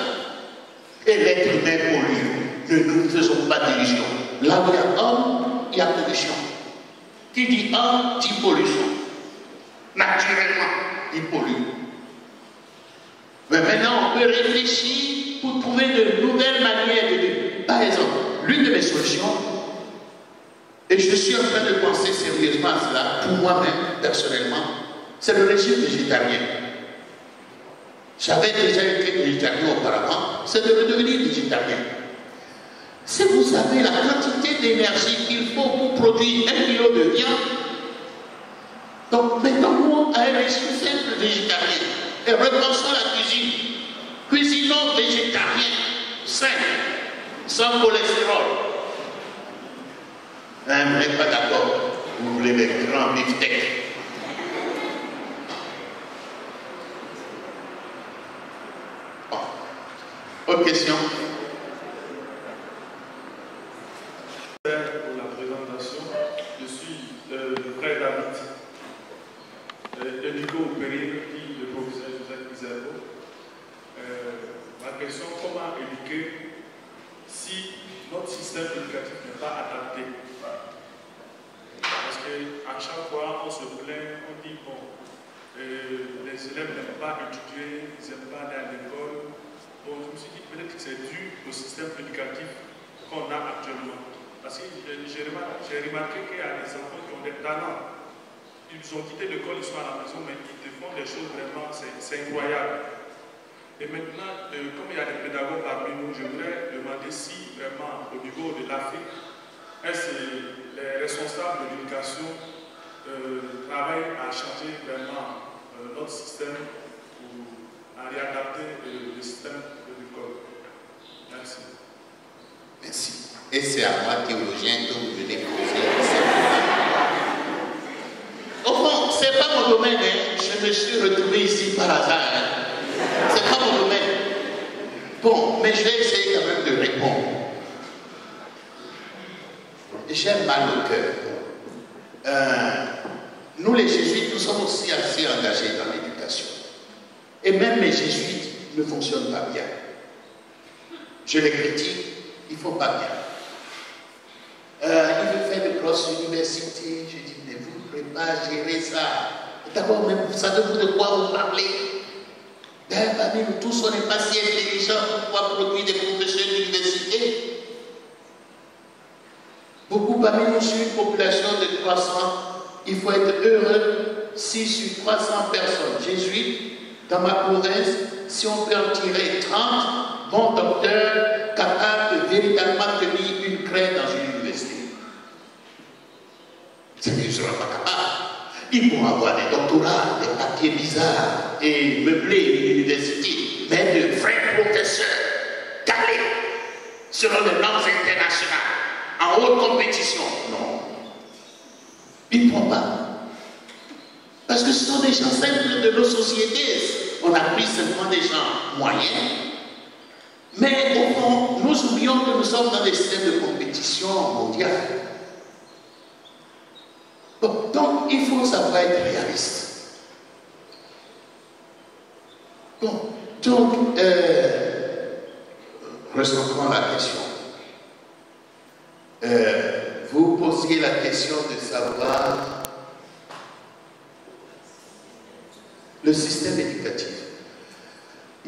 Et l'être humain pollue. Ne nous faisons pas d'illusions. Là où il y a homme, il y a pollution. Qui dit homme, dit pollution. Naturellement, il pollue. Mais maintenant, on peut réfléchir pour trouver de nouvelles manières de vivre. Par exemple, l'une de mes solutions, et je suis en train de penser sérieusement à cela, pour moi-même, personnellement, c'est le régime végétarien. J'avais déjà été végétarien auparavant, c'est de redevenir végétarien. Si vous savez la quantité d'énergie qu'il faut pour produire 1 kilo de viande, donc mettons-nous à un régime simple végétarien et repensons la cuisine. Cuisinons végétarien, sain, sans cholestérol. Vous n'êtes pas d'accord, vous voulez les grands beefsteaks. Bon. Autre question? Pour la présentation, je suis le frère David, éduqué au péril, dit le professeur Joseph Pizarro. Ma question, comment éduquer si notre système éducatif n'est pas adapté? Parce qu'à chaque fois, on se plaint, on dit, bon, les élèves n'aiment pas étudier, ils n'aiment pas aller à l'école. Bon, je me suis dit, peut-être que c'est dû au système éducatif qu'on a actuellement. Parce que j'ai remarqué qu'il y a des enfants qui ont des talents. Ils ont quitté l'école, ils sont à la maison, mais ils te font des choses vraiment, c'est incroyable. Et maintenant, comme il y a des pédagogues parmi nous, je voudrais demander si vraiment, au niveau de l'Afrique, est-ce que les responsables de l'éducation travaillent à changer vraiment notre système ou à réadapter le système de l'école? Merci. Merci. Et c'est à moi, théologien, que vous venez poser cette question. Au fond, ce n'est pas mon domaine. Hein. Je me suis retrouvé ici par hasard. Hein. Ce n'est pas mon domaine. Bon, mais je vais essayer quand même de répondre. J'ai mal au cœur. Nous, les jésuites, nous sommes aussi assez engagés dans l'éducation. Et même les jésuites ne fonctionnent pas bien. Je les critique, ils ne font pas bien. Ils veulent faire de grosses universités. Je dis, mais vous ne pouvez pas gérer ça. D'abord, même, vous savez-vous de quoi vous parlez? Parmi nous tous, on n'est pas si intelligents pour pouvoir produire des professeurs d'université. Beaucoup parmi nous, sur une population de 300, il faut être heureux si sur 300 personnes jésuites, dans ma province, si on peut en tirer 30 bons docteurs, capables de véritablement tenir une craie dans une université. C'est qu'ils ne seront pas capables. Ils vont avoir des doctorats, des papiers bizarres et meubler l'université, mais de vrais professeurs calés selon les normes internationales, en haute compétition. Non. Ils ne font pas. Parce que ce sont des gens simples de nos sociétés. On a pris simplement des gens moyens. Mais au fond, nous oublions que nous sommes dans des systèmes de compétition mondiale. Bon, donc, il faut savoir être réaliste. Bon, donc, recentrons la question. Vous posiez la question de savoir le système éducatif.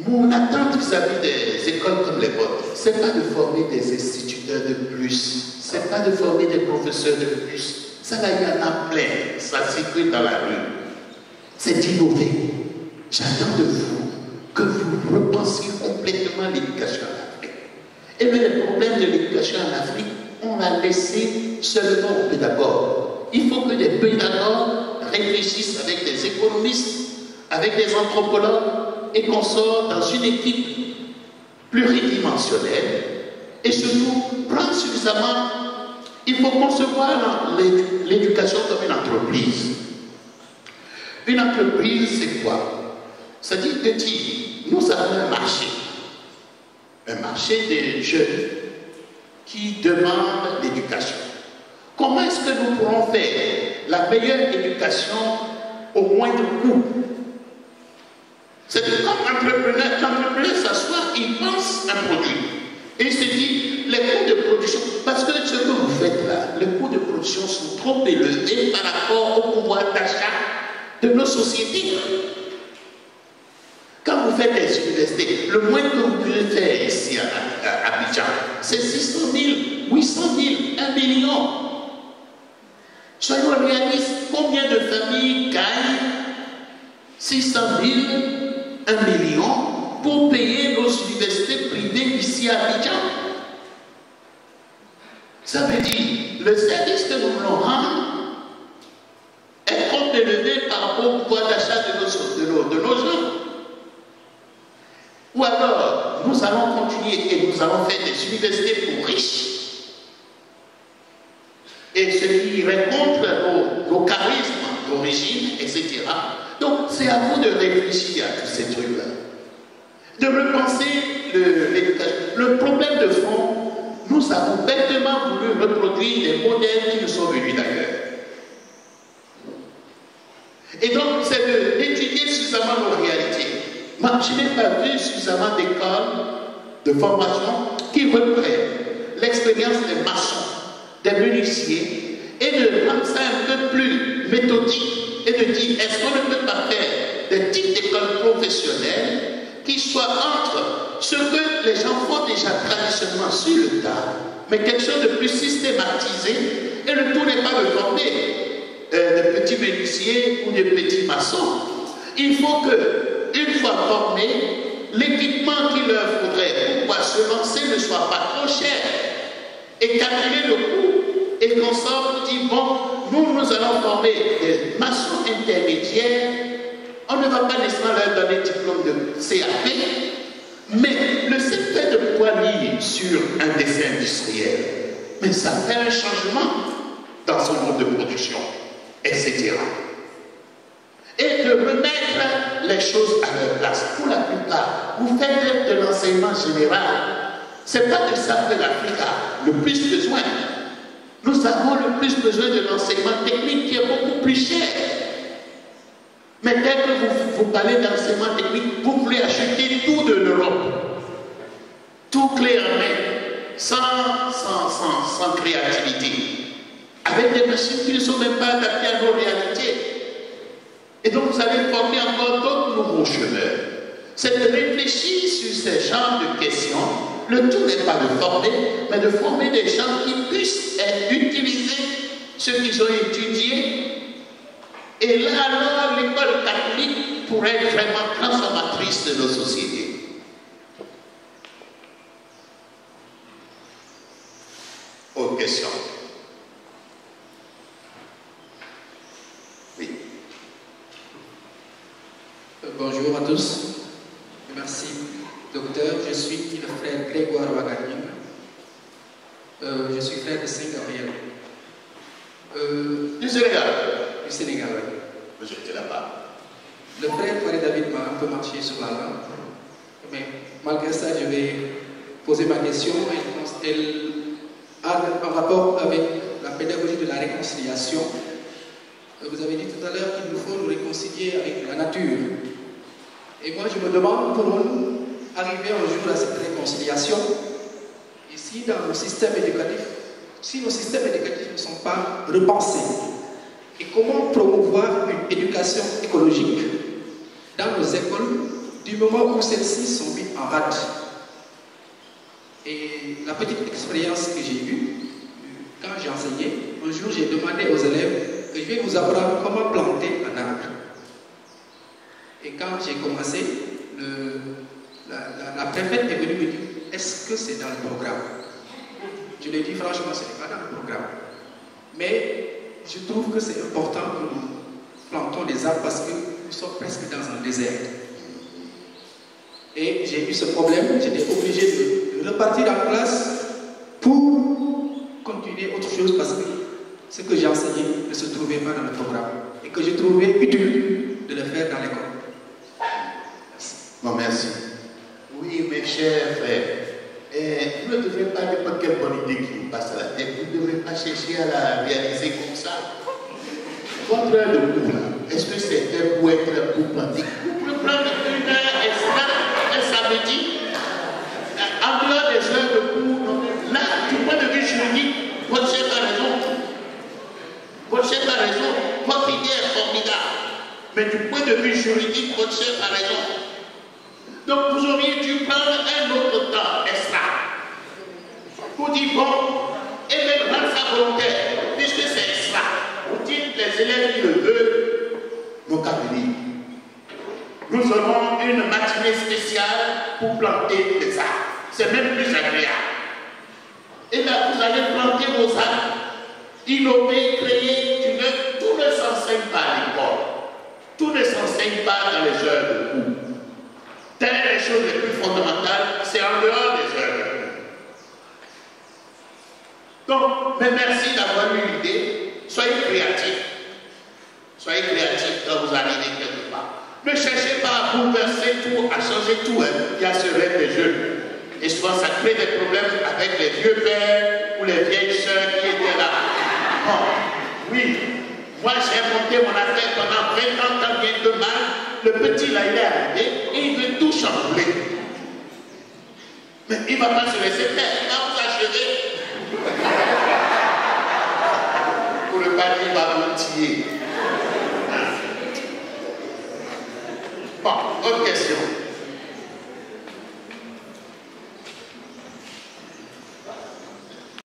Mon attente vis-à-vis des écoles comme les vôtres, ce n'est pas de former des instituteurs de plus, ce n'est pas de former des professeurs de plus. Ça, là, il y en a plein, ça circule dans la rue. C'est d'innover. J'attends de vous que vous repensiez complètement l'éducation en Afrique. Et bien, le problème de l'éducation en Afrique, on l'a laissé seulement aux pédagogues. Il faut que des pédagogues réfléchissent avec des économistes, avec des anthropologues, et qu'on sort dans une équipe pluridimensionnelle et surtout prendre suffisamment. Il faut concevoir l'éducation comme une entreprise. Une entreprise, c'est quoi? C'est-à-dire que nous avons un marché des jeunes qui demandent l'éducation. Comment est-ce que nous pourrons faire la meilleure éducation au moindre coût? C'est que comme l'entrepreneur s'assoit, il pense un produit. Et il se dit, les coûts de production, parce que ce que vous faites là, les coûts de production sont trop élevés par rapport au pouvoir d'achat de nos sociétés. Quand vous faites des universités, le moins que vous pouvez faire ici à Abidjan, c'est 600 000, 800 000, 1 million. Soyons réalistes, combien de familles gagnent 600 000, 1 million pour payer nos universités privées ici à Abidjan? Ça veut dire le service que nous voulons rendre est trop élevé par rapport au pouvoir d'achat de nos gens. Ou alors, nous allons continuer et nous allons faire des universités pour riches. Et ce qui irait contre nos charismes d'origine, etc. Donc, c'est à vous de réfléchir à tous ces trucs-là. De repenser l'éducation. Le problème de fond, nous avons bêtement voulu reproduire des modèles qui nous sont venus d'ailleurs. Et donc, c'est d'étudier suffisamment nos réalités. Moi, je n'ai pas vu suffisamment d'écoles de formation qui reprennent l'expérience des maçons, des menuisiers, et de rendre ça un peu plus méthodique et de dire, est-ce qu'on ne peut pas faire des types d'écoles professionnelles qui soient entre ce que les gens font déjà traditionnellement sur le tas, mais quelque chose de plus systématisé, et le tout n'est pas de former de petits menuisiers ou de petits maçons. Il faut que, une fois formés, l'équipement qu'il leur faudrait pour pouvoir se lancer ne soit pas trop cher, et calculer le coût, et qu'on sort pour dire, bon, nous allons former des maçons intermédiaires. On ne va pas nécessairement leur donner diplôme de CAP, mais le simple fait de pouvoir lire sur un dessin industriel, mais ça fait un changement dans son mode de production, etc. Et de remettre les choses à leur place. Pour la plupart, vous faites de l'enseignement général. Ce n'est pas de ça que l'Afrique a le plus besoin. Nous avons le plus besoin de l'enseignement technique qui est beaucoup plus cher. Mais dès que vous parlez d'enseignement technique, vous voulez acheter tout de l'Europe. Tout clé en main, sans créativité. Avec des machines qui ne sont même pas adaptées à nos réalités. Et donc vous allez former encore d'autres nouveaux chemins. C'est de réfléchir sur ces genres de questions. Le tout n'est pas de former, mais de former des gens qui puissent utiliser ce qu'ils ont étudié. Et là alors, l'école catholique pourrait être vraiment transformatrice de nos sociétés. Bonjour à tous. Merci, docteur. Je suis le frère Grégoire Ouaganine. Je suis frère de Saint-Gabriel. Du Sénégal? Du Sénégal, oui. J'étais là-bas. Le frère Farid David m'a un peu marché sur la langue. Mais malgré ça, je vais poser ma question. Elle a un rapport avec la pédagogie de la réconciliation. Vous avez dit tout à l'heure qu'il nous faut nous réconcilier avec la nature. Et moi, je me demande, pourrons-nous arriver un jour à cette réconciliation? Ici, dans nos systèmes éducatifs, si nos systèmes éducatifs ne sont pas repensés, et comment promouvoir une éducation écologique dans nos écoles du moment où celles-ci sont mises en rade? Et la petite expérience que j'ai eue, quand j'ai enseigné, un jour j'ai demandé aux élèves que je vais vous apprendre comment planter un arbre. Et quand j'ai commencé, la préfète est venue me dire, est-ce que c'est dans le programme? Je lui ai dit franchement, ce n'est pas dans le programme. Mais je trouve que c'est important que nous plantons des arbres parce que nous sommes presque dans un désert. Et j'ai eu ce problème, j'étais obligé de repartir en classe pour continuer autre chose parce que ce que j'ai enseigné ne se trouvait pas dans le programme et que je trouvais utile de le faire dans l'école. Merci. Bon, merci. Oui, mes chers frères, vous ne devez pas, n'importe quelle bonne idée qui vous passe à la tête, vous ne devez pas chercher à la réaliser comme ça. Votre heure de cours, est-ce que c'était pour être pour planter? Vous pouvez prendre une heure un samedi, en dehors des heures de cours. Là, du point de vue juridique, votre chef a raison. Votre chef a raison. Votre idée est formidable. Mais du point de vue juridique, votre chef a raison. Donc vous auriez dû prendre un autre temps extra pour dire bon, et même rendre ça volontaire, puisque c'est extra. Vous dites les élèves qui le veulent n'ont qu'à venir. Nous aurons une matinée spéciale pour planter des arbres. C'est même plus agréable. Et là, vous allez planter vos arbres, innover, créer. Tout ne s'enseigne pas à l'école. Tout ne s'enseigne pas dans les heures de cours. Telles les choses les plus fondamentales, c'est en dehors des heures de cours. Donc, mais merci d'avoir eu l'idée. Soyez créatifs. Soyez créatifs quand vous arrivez quelque part. Ne cherchez pas à bouleverser tout, à changer tout. Il y a ce rêve des jeunes. Et souvent, ça crée des problèmes avec les vieux pères ou les vieilles sœurs qui étaient là. Bon, oui, moi j'ai monté mon affaire pendant 20 ans, tant bien que mal. Le petit là, il est arrivé et il veut tout chambouler. Mais il ne va pas se laisser faire, il va vous achever. Pour ne pas dire, il va vous tirer. Bon, autre question.